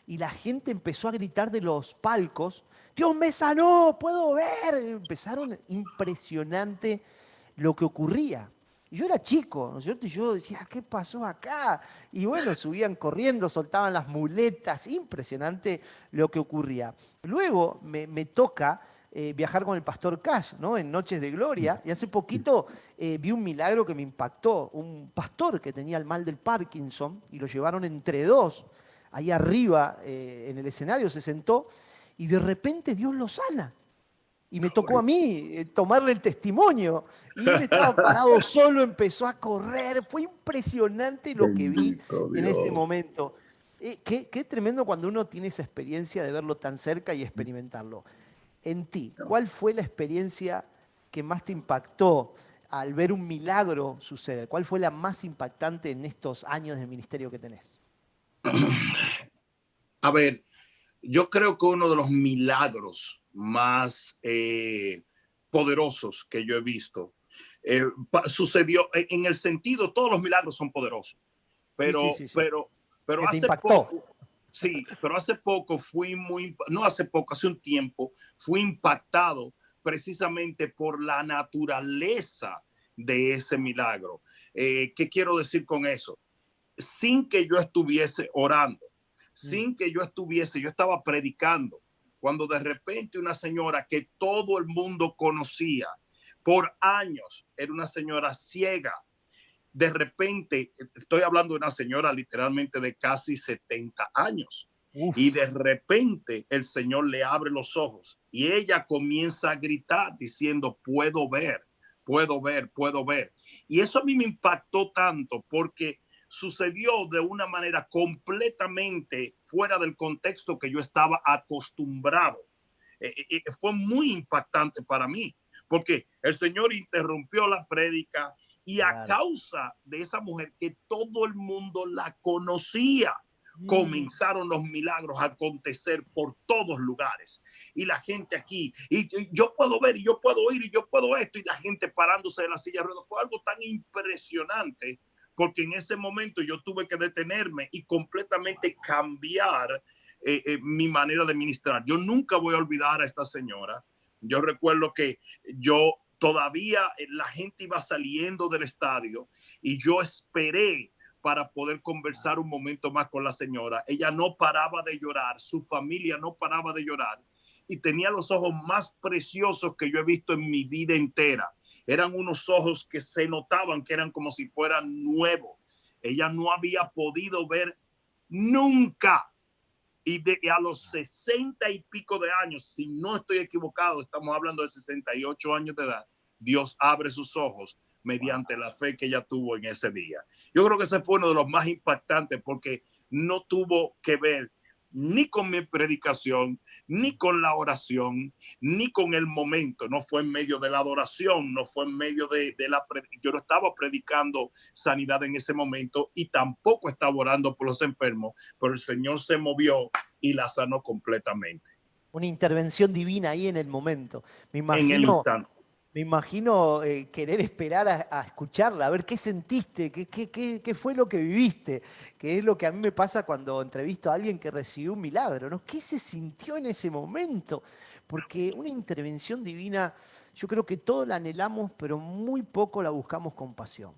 y la gente empezó a gritar de los palcos: Dios me sanó, puedo ver. Empezaron, impresionante lo que ocurría. Yo era chico, ¿no es cierto? Y yo decía, ¿qué pasó acá? Y bueno, subían corriendo, soltaban las muletas, impresionante lo que ocurría. Luego me toca viajar con el pastor Cash, ¿no? En Noches de Gloria, y hace poquito vi un milagro que me impactó. Un pastor que tenía el mal del Parkinson y lo llevaron entre dos, ahí arriba en el escenario, se sentó y de repente Dios lo sana. Y me tocó a mí tomarle el testimonio. Y él estaba parado solo, empezó a correr. Fue impresionante lo que vi en ese momento. Qué tremendo cuando uno tiene esa experiencia de verlo tan cerca y experimentarlo. En ti, ¿cuál fue la experiencia que más te impactó al ver un milagro suceder? ¿Cuál fue la más impactante en estos años de ministerio que tenés? A ver, yo creo que uno de los milagros más poderosos que yo he visto sucedió en el sentido, todos los milagros son poderosos, pero, Sí. pero, pero Que te hace impactó. poco, sí, pero hace poco no hace poco, hace un tiempo, fui impactado precisamente por la naturaleza de ese milagro. ¿Qué quiero decir con eso? Sin que yo estuviese orando, sin que yo estaba predicando, cuando de repente una señora que todo el mundo conocía por años, era una señora ciega, de repente, estoy hablando de una señora literalmente de casi 70 años, y Uf. de repente el Señor le abre los ojos y ella comienza a gritar diciendo, puedo ver, puedo ver, puedo ver. Y eso a mí me impactó tanto porque sucedió de una manera completamente fuera del contexto que yo estaba acostumbrado. Fue muy impactante para mí, porque el Señor interrumpió la prédica y a Claro. causa de esa mujer que todo el mundo la conocía, comenzaron los milagros a acontecer por todos lugares. Y la gente aquí, y yo puedo ver, y yo puedo oír, y yo puedo esto, y la gente parándose de la silla de ruedas. Fue algo tan impresionante, porque en ese momento yo tuve que detenerme y completamente cambiar mi manera de ministrar. Yo nunca voy a olvidar a esta señora. Yo recuerdo que yo todavía la gente iba saliendo del estadio y yo esperé para poder conversar un momento más con la señora. Ella no paraba de llorar, su familia no paraba de llorar y tenía los ojos más preciosos que yo he visto en mi vida entera. Eran unos ojos que se notaban que eran como si fueran nuevos. Ella no había podido ver nunca. Y a los 60 y pico de años, si no estoy equivocado, estamos hablando de 68 años de edad, Dios abre sus ojos mediante la fe que ella tuvo en ese día. Yo creo que ese fue uno de los más impactantes porque no tuvo que ver ni con mi predicación, ni con la oración, ni con el momento. No fue en medio de la adoración, no fue en medio yo no estaba predicando sanidad en ese momento y tampoco estaba orando por los enfermos, pero el Señor se movió y la sanó completamente. Una intervención divina ahí en el momento. Me En el imagino, instante. me imagino querer esperar a escucharla, a ver qué sentiste, qué fue lo que viviste, que es lo que a mí me pasa cuando entrevisto a alguien que recibió un milagro, ¿no? ¿Qué se sintió en ese momento? Porque una intervención divina, yo creo que todos la anhelamos, pero muy poco la buscamos con pasión.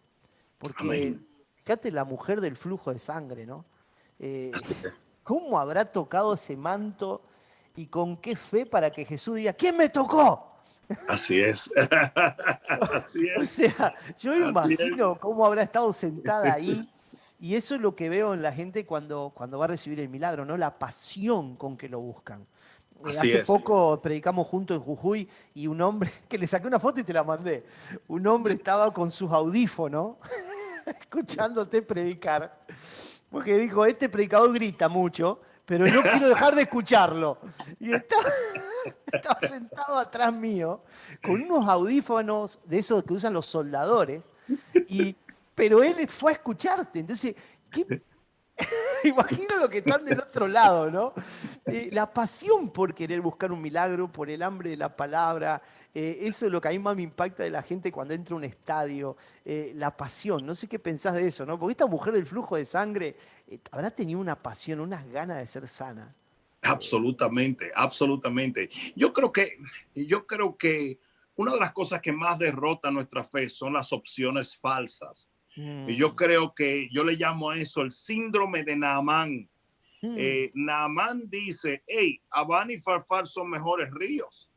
Porque, Amén. fíjate, la mujer del flujo de sangre, ¿no? Eh, Así es. ¿Cómo habrá tocado ese manto y con qué fe para que Jesús diga, ¿quién me tocó? Así es. Así O es. sea, yo me Así es. imagino cómo habrá estado sentada ahí. Y eso es lo que veo en la gente cuando va a recibir el milagro, ¿no? La pasión con que lo buscan. Así Hace es. poco predicamos juntos en Jujuy y un hombre, que le saqué una foto y te la mandé, un hombre estaba con sus audífonos escuchándote predicar, porque dijo, este predicador grita mucho, pero no quiero dejar de escucharlo. Y estaba sentado atrás mío, con unos audífonos de esos que usan los soldadores, y, pero él fue a escucharte. Entonces, ¿qué imagino lo que están del otro lado, ¿no? La pasión por querer buscar un milagro, por el hambre de la palabra, eso es lo que a mí más me impacta de la gente cuando entra a un estadio, la pasión. No sé qué pensás de eso, ¿no? Porque esta mujer del flujo de sangre habrá tenido una pasión, unas ganas de ser sana. Absolutamente, absolutamente. Yo creo que una de las cosas que más derrota nuestra fe son las opciones falsas. Y yo Mm, creo que yo le llamo a eso el síndrome de Naamán. mm, Naamán dice, hey, Habán y Farfar son mejores ríos.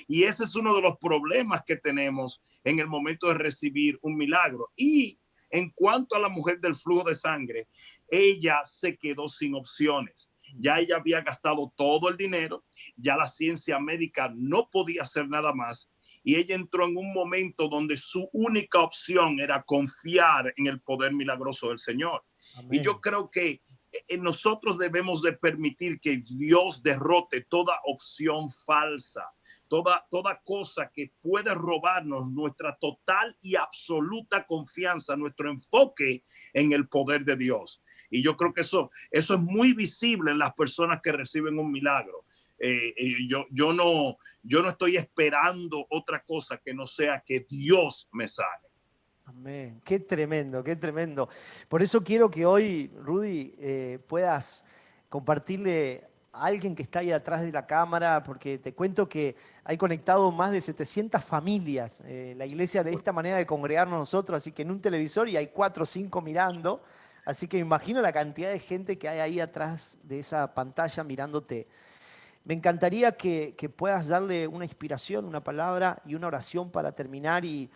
Y ese es uno de los problemas que tenemos en el momento de recibir un milagro. Y en cuanto a la mujer del flujo de sangre, ella se quedó sin opciones. Ya ella había gastado todo el dinero, ya la ciencia médica no podía hacer nada más y ella entró en un momento donde su única opción era confiar en el poder milagroso del Señor. Y yo amén. creo que nosotros debemos de permitir que Dios derrote toda opción falsa, toda cosa que puede robarnos nuestra total y absoluta confianza, nuestro enfoque en el poder de Dios. Y yo creo que eso es muy visible en las personas que reciben un milagro. Yo no estoy esperando otra cosa que no sea que Dios me sane. Amén. Qué tremendo, qué tremendo. Por eso quiero que hoy, Rudy, puedas compartirle a alguien que está ahí atrás de la cámara, porque te cuento que hay conectado más de 700 familias. La iglesia de esta manera de congregarnos nosotros, así que en un televisor y hay 4 o 5 mirando. Así que me imagino la cantidad de gente que hay ahí atrás de esa pantalla mirándote. Me encantaría que puedas darle una inspiración, una palabra y una oración para terminar y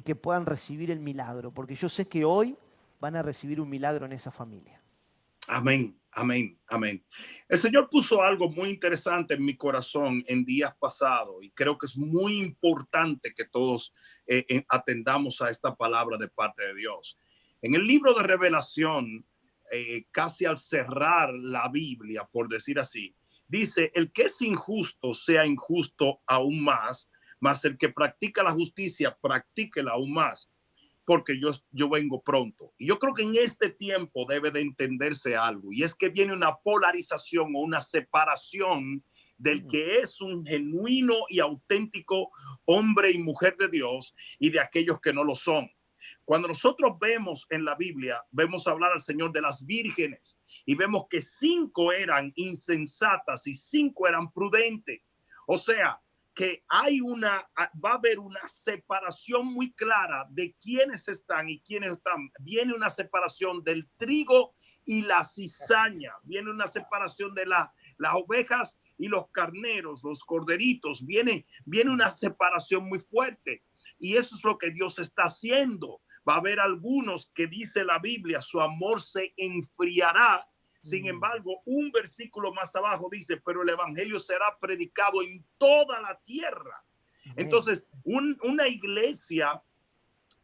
que puedan recibir el milagro, porque yo sé que hoy van a recibir un milagro en esa familia. Amén, amén, amén. El Señor puso algo muy interesante en mi corazón en días pasados y creo que es muy importante que todos atendamos a esta palabra de parte de Dios. En el libro de Revelación, casi al cerrar la Biblia, por decir así, dice, el que es injusto sea injusto aún más, mas el que practica la justicia, practíquela aún más porque yo vengo pronto. Y yo creo que en este tiempo debe de entenderse algo, y es que viene una polarización o una separación del Mm, que es un genuino y auténtico hombre y mujer de Dios y de aquellos que no lo son. Cuando nosotros vemos en la Biblia, vemos hablar al Señor de las vírgenes y vemos que 5 eran insensatas y 5 eran prudentes. O sea, que va a haber una separación muy clara de quiénes están y quiénes están. Viene una separación del trigo y la cizaña, viene una separación de las ovejas y los carneros, los corderitos, viene una separación muy fuerte. Y eso es lo que Dios está haciendo. Va a haber algunos que dice la Biblia, su amor se enfriará. Sin mm, embargo, un versículo más abajo dice, pero el evangelio será predicado en toda la tierra. amén. Entonces, una iglesia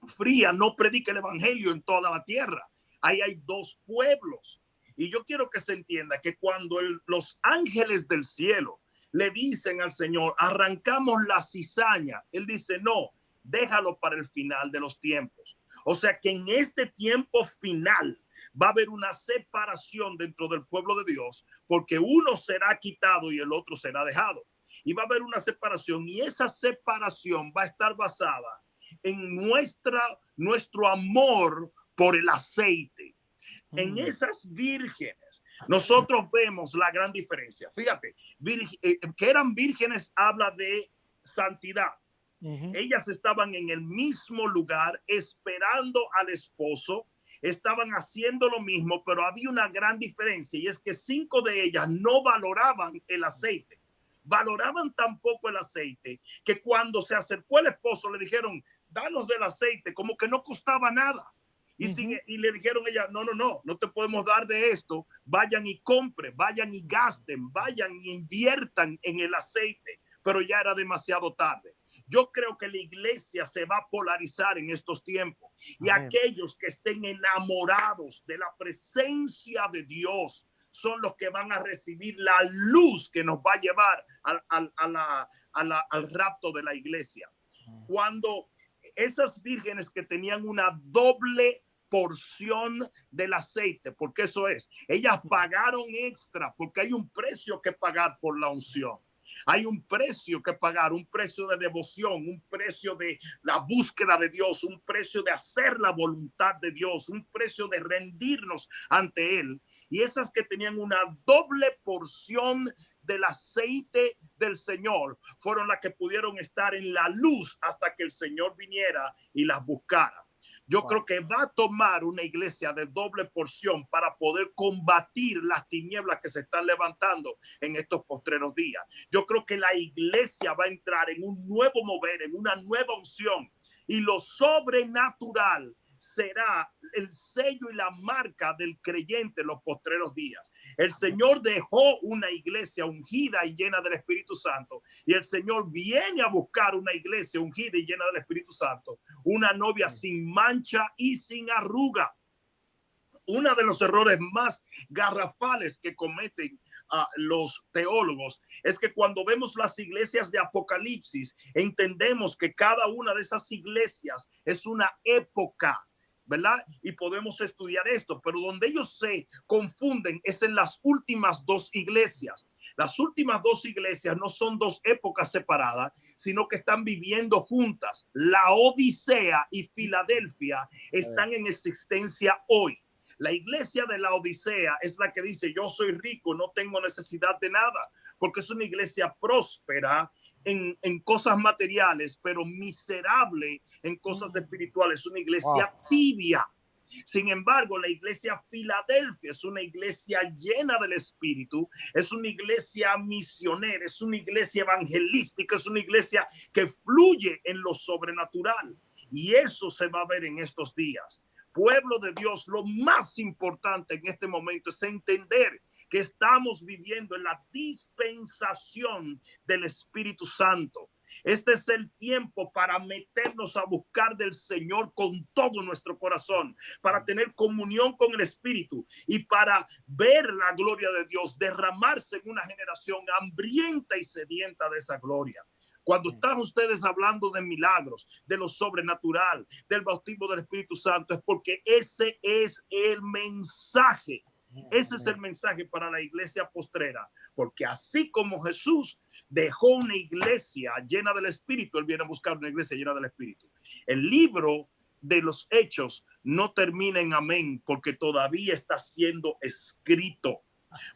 fría no predica el evangelio en toda la tierra. Ahí hay dos pueblos. Y yo quiero que se entienda que cuando los ángeles del cielo le dicen al Señor, arrancamos la cizaña, Él dice, no, déjalo para el final de los tiempos. O sea que en este tiempo final va a haber una separación dentro del pueblo de Dios, porque uno será quitado y el otro será dejado. Y va a haber una separación, y esa separación va a estar basada en nuestro amor por el aceite. En esas vírgenes nosotros vemos la gran diferencia. Fíjate, que eran vírgenes habla de santidad. Ellas estaban en el mismo lugar esperando al esposo, estaban haciendo lo mismo, pero había una gran diferencia, y es que 5 de ellas no valoraban el aceite. Valoraban tampoco el aceite, que cuando se acercó el esposo le dijeron, danos del aceite, como que no costaba nada. Y le dijeron ella, no te podemos dar de esto, vayan y compren, vayan y gasten, vayan y inviertan en el aceite, pero ya era demasiado tarde. Yo creo que la iglesia se va a polarizar en estos tiempos, y aquellos que estén enamorados de la presencia de Dios son los que van a recibir la luz que nos va a llevar al rapto de la iglesia. Cuando esas vírgenes que tenían una doble porción del aceite, porque eso es, ellas pagaron extra, porque hay un precio que pagar por la unción. Hay un precio que pagar, un precio de devoción, un precio de la búsqueda de Dios, un precio de hacer la voluntad de Dios, un precio de rendirnos ante Él. Y esas que tenían una doble porción del aceite del Señor fueron las que pudieron estar en la luz hasta que el Señor viniera y las buscara. Yo creo que va a tomar una iglesia de doble porción para poder combatir las tinieblas que se están levantando en estos postreros días. Yo creo que la iglesia va a entrar en un nuevo mover, en una nueva unción, y lo sobrenatural será el sello y la marca del creyente en los postreros días. El Señor dejó una iglesia ungida y llena del Espíritu Santo, y el Señor viene a buscar una iglesia ungida y llena del Espíritu Santo, una novia sin mancha y sin arruga. Uno de los errores más garrafales que cometen los teólogos es que cuando vemos las iglesias de Apocalipsis, entendemos que cada una de esas iglesias es una época, ¿verdad? Y podemos estudiar esto, pero donde ellos se confunden es en las últimas 2 iglesias. Las últimas 2 iglesias no son 2 épocas separadas, sino que están viviendo juntas. La Odisea y Filadelfia están en existencia hoy. La iglesia de la Odisea es la que dice, yo soy rico, no tengo necesidad de nada, porque es una iglesia próspera en cosas materiales, pero miserable en cosas espirituales, una iglesia tibia. Sin embargo, la iglesia Filadelfia es una iglesia llena del Espíritu, es una iglesia misionera, es una iglesia evangelística, es una iglesia que fluye en lo sobrenatural. Y eso se va a ver en estos días. Pueblo de Dios, lo más importante en este momento es entender que estamos viviendo en la dispensación del Espíritu Santo. Este es el tiempo para meternos a buscar del Señor con todo nuestro corazón, para tener comunión con el Espíritu y para ver la gloria de Dios derramarse en una generación hambrienta y sedienta de esa gloria. Cuando están ustedes hablando de milagros, de lo sobrenatural, del bautismo del Espíritu Santo, es porque ese es el mensaje. Ese es el mensaje para la iglesia postrera, porque así como Jesús dejó una iglesia llena del Espíritu, Él viene a buscar una iglesia llena del Espíritu. El libro de los Hechos no termina en amén, porque todavía está siendo escrito.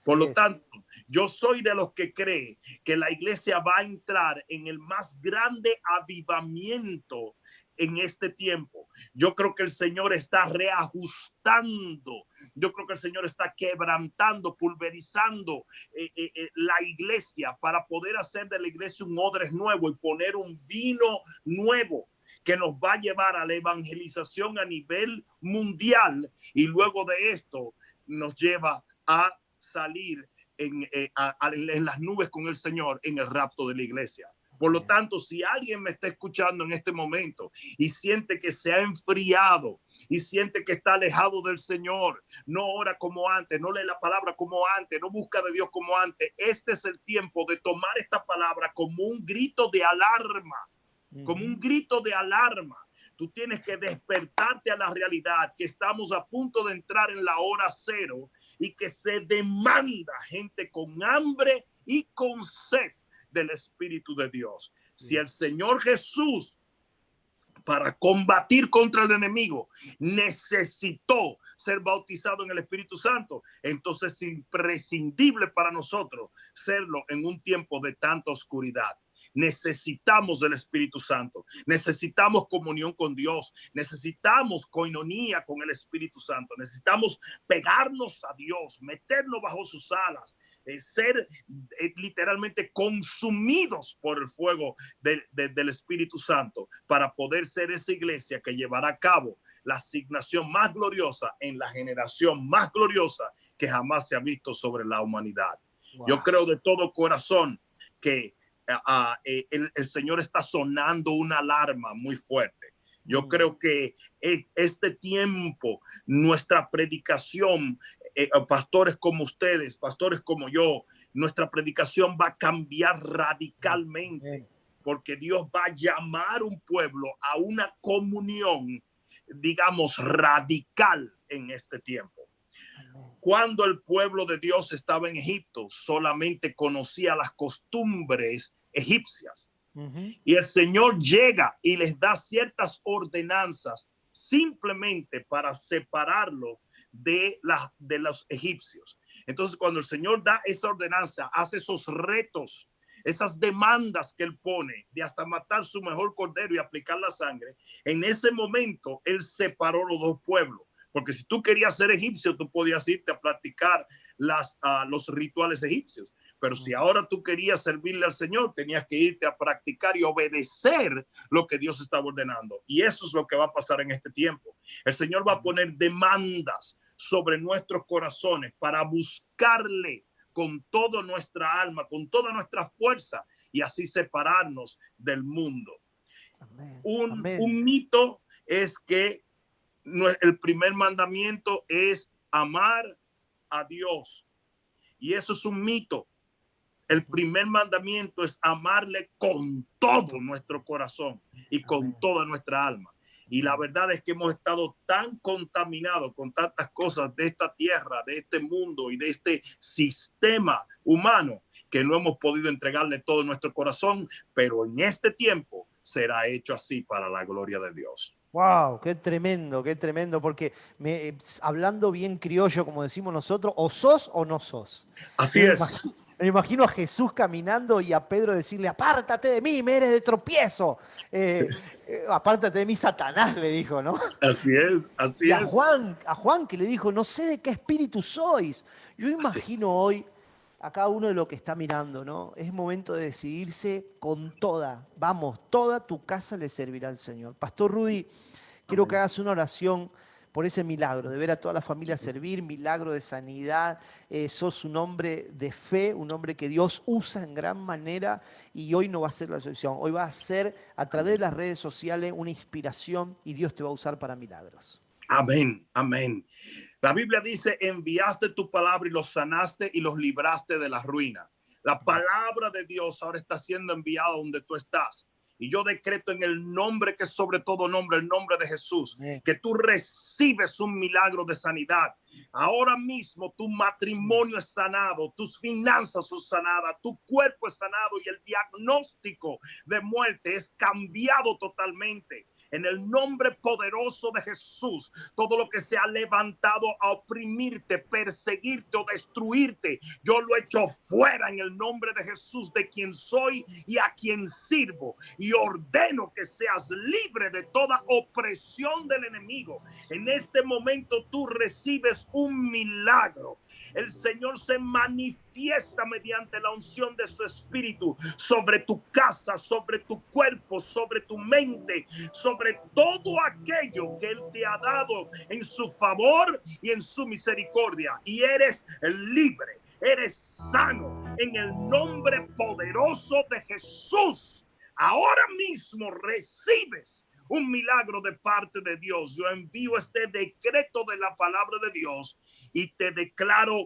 Por lo tanto, yo soy de los que cree que la iglesia va a entrar en el más grande avivamiento en este tiempo. Yo creo que el Señor está reajustando, yo creo que el Señor está quebrantando, pulverizando la iglesia para poder hacer de la iglesia un odre nuevo y poner un vino nuevo que nos va a llevar a la evangelización a nivel mundial, y luego de esto nos lleva a salir en las nubes con el Señor en el rapto de la iglesia. Por lo tanto, si alguien me está escuchando en este momento y siente que se ha enfriado y siente que está alejado del Señor, no ora como antes, no lee la palabra como antes, no busca de Dios como antes, este es el tiempo de tomar esta palabra como un grito de alarma, como un grito de alarma. Tú tienes que despertarte a la realidad que estamos a punto de entrar en la hora cero y que se demanda gente con hambre y con sed del Espíritu de Dios. Si el Señor Jesús, para combatir contra el enemigo, necesitó ser bautizado en el Espíritu Santo, entonces es imprescindible para nosotros serlo en un tiempo de tanta oscuridad. Necesitamos del Espíritu Santo, necesitamos comunión con Dios, necesitamos coinonía con el Espíritu Santo, necesitamos pegarnos a Dios, meternos bajo sus alas, ser literalmente consumidos por el fuego del Espíritu Santo para poder ser esa iglesia que llevará a cabo la asignación más gloriosa en la generación más gloriosa que jamás se ha visto sobre la humanidad. Wow. Yo creo de todo corazón que el Señor está sonando una alarma muy fuerte. Yo creo que este tiempo, nuestra predicación, pastores como ustedes, pastores como yo, nuestra predicación va a cambiar radicalmente, porque Dios va a llamar un pueblo a una comunión, digamos, radical en este tiempo. Cuando el pueblo de Dios estaba en Egipto, solamente conocía las costumbres egipcias. Y el Señor llega y les da ciertas ordenanzas simplemente para separarlo de los egipcios. Entonces, cuando el Señor da esa ordenanza, hace esos retos, esas demandas que él pone de hasta matar su mejor cordero y aplicar la sangre, en ese momento él separó los dos pueblos. Porque si tú querías ser egipcio, tú podías irte a practicar los rituales egipcios. Pero si ahora tú querías servirle al Señor, tenías que irte a practicar y obedecer lo que Dios estaba ordenando. Y eso es lo que va a pasar en este tiempo. El Señor va a poner demandas sobre nuestros corazones para buscarle con toda nuestra alma, con toda nuestra fuerza, y así separarnos del mundo. Amén. Un mito es que el primer mandamiento es amar a Dios. Y eso es un mito. El primer mandamiento es amarle con todo nuestro corazón y con toda nuestra alma. Y la verdad es que hemos estado tan contaminados con tantas cosas de esta tierra, de este mundo y de este sistema humano que no hemos podido entregarle todo nuestro corazón, pero en este tiempo será hecho así para la gloria de Dios. Wow, qué tremendo, porque hablando bien criollo, como decimos nosotros, o sos o no sos. Así es. Me imagino a Jesús caminando y a Pedro decirle, apártate de mí, me eres de tropiezo. Apártate de mí, Satanás, le dijo, ¿no? Así es, así es. A Juan que le dijo, no sé de qué espíritu sois. Yo imagino hoy a cada uno de los que está mirando, ¿no? Es momento de decidirse con toda. Vamos, toda tu casa le servirá al Señor. Pastor Rudy, quiero que hagas una oración por ese milagro, de ver a toda la familia servir, milagro de sanidad. Sos un hombre de fe, un hombre que Dios usa en gran manera y hoy no va a ser la excepción. Hoy va a ser a través de las redes sociales una inspiración y Dios te va a usar para milagros. Amén, amén. La Biblia dice, enviaste tu palabra y los sanaste y los libraste de la ruina. La palabra de Dios ahora está siendo enviada donde tú estás. Y yo decreto en el nombre que es sobre todo nombre, el nombre de Jesús, que tú recibes un milagro de sanidad. Ahora mismo tu matrimonio es sanado, tus finanzas son sanadas, tu cuerpo es sanado y el diagnóstico de muerte es cambiado totalmente. En el nombre poderoso de Jesús, todo lo que se ha levantado a oprimirte, perseguirte o destruirte, yo lo echo fuera en el nombre de Jesús, de quien soy y a quien sirvo. Y ordeno que seas libre de toda opresión del enemigo. En este momento tú recibes un milagro. El Señor se manifiesta mediante la unción de su espíritu sobre tu casa, sobre tu cuerpo, sobre tu mente, sobre todo aquello que Él te ha dado en su favor y en su misericordia. Y eres libre, eres sano en el nombre poderoso de Jesús. ahora mismo recibes un milagro de parte de Dios. Yo envío este decreto de la palabra de Dios y te declaro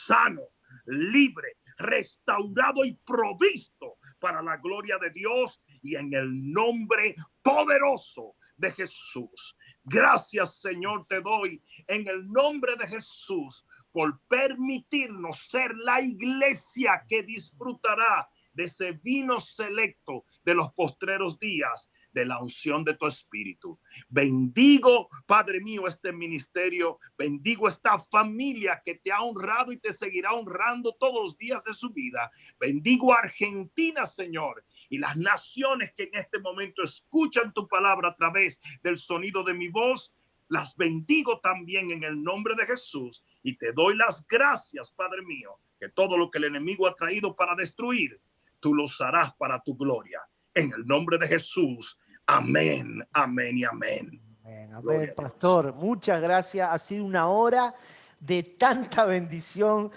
sano, libre, restaurado y provisto para la gloria de Dios y en el nombre poderoso de Jesús. Gracias, Señor, te doy en el nombre de Jesús por permitirnos ser la iglesia que disfrutará de ese vino selecto de los postreros días, de la unción de tu espíritu. Bendigo, Padre mío, este ministerio, bendigo esta familia que te ha honrado y te seguirá honrando todos los días de su vida. Bendigo a Argentina, Señor, y las naciones que en este momento escuchan tu palabra a través del sonido de mi voz. Las bendigo también en el nombre de Jesús y te doy las gracias, Padre mío, que todo lo que el enemigo ha traído para destruir, tú lo harás para tu gloria. En el nombre de Jesús. Amén, amén y amén. Amén, amén, pastor. Muchas gracias. Ha sido una hora de tanta bendición.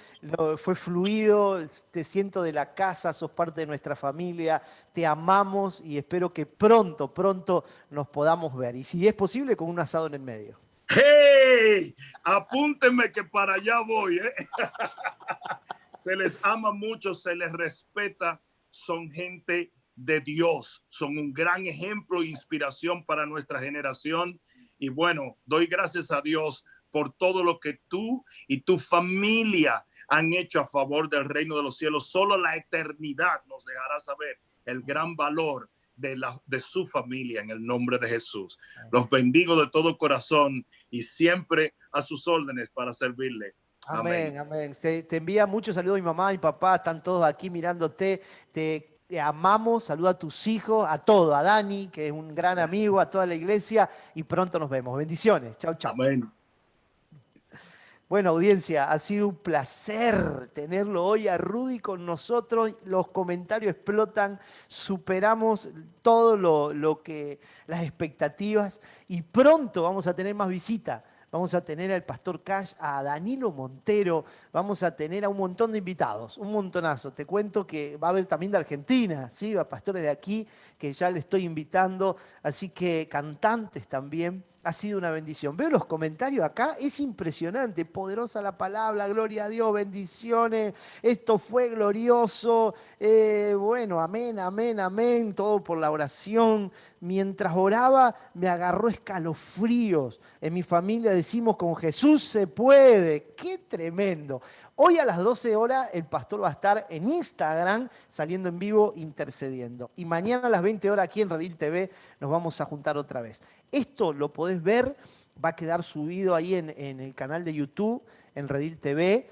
Fue fluido. Te siento de la casa, sos parte de nuestra familia. Te amamos y espero que pronto, pronto nos podamos ver. Y si es posible, con un asado en el medio. ¡Hey! Apúntenme que para allá voy, ¿eh? Se les ama mucho, se les respeta. Son gente de Dios, son un gran ejemplo e inspiración para nuestra generación. Y bueno, doy gracias a Dios por todo lo que tú y tu familia han hecho a favor del reino de los cielos. Solo la eternidad nos dejará saber el gran valor de su familia en el nombre de Jesús. Los bendigo de todo corazón y siempre a sus órdenes para servirle. Amén, amén. Te envía muchos saludos a mi mamá, a mi papá, están todos aquí mirándote. Te amamos, saluda a tus hijos, a todo, a Dani, que es un gran amigo, a toda la iglesia, y pronto nos vemos. Bendiciones. Chau, chau. Amén. Bueno, audiencia, ha sido un placer tenerlo hoy a Rudy con nosotros. Los comentarios explotan, superamos todo lo que las expectativas y pronto vamos a tener más visitas. Vamos a tener al pastor Cash, a Danilo Montero, vamos a tener a un montón de invitados, un montonazo. Te cuento que va a haber también de Argentina, ¿sí? Va pastores de aquí que ya le estoy invitando, así que cantantes también. Ha sido una bendición. Veo los comentarios acá, es impresionante, poderosa la palabra, gloria a Dios, bendiciones, esto fue glorioso, bueno, amén, amén, amén, todo por la oración. Mientras oraba me agarró escalofríos. En mi familia decimos, con Jesús se puede, qué tremendo. Hoy a las 12 horas el pastor va a estar en Instagram saliendo en vivo intercediendo. Y mañana a las 20 horas aquí en Redil TV nos vamos a juntar otra vez. Esto lo podés ver, va a quedar subido ahí en el canal de YouTube, en Redil TV.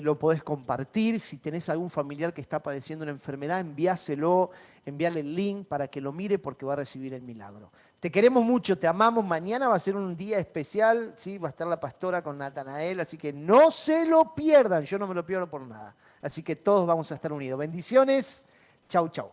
Lo podés compartir. Si tenés algún familiar que está padeciendo una enfermedad, envíaselo, envíale el link para que lo mire porque va a recibir el milagro. Te queremos mucho, te amamos. Mañana va a ser un día especial, ¿sí? Va a estar la pastora con Natanael, así que no se lo pierdan. Yo no me lo pierdo por nada. Así que todos vamos a estar unidos. Bendiciones. Chau, chau.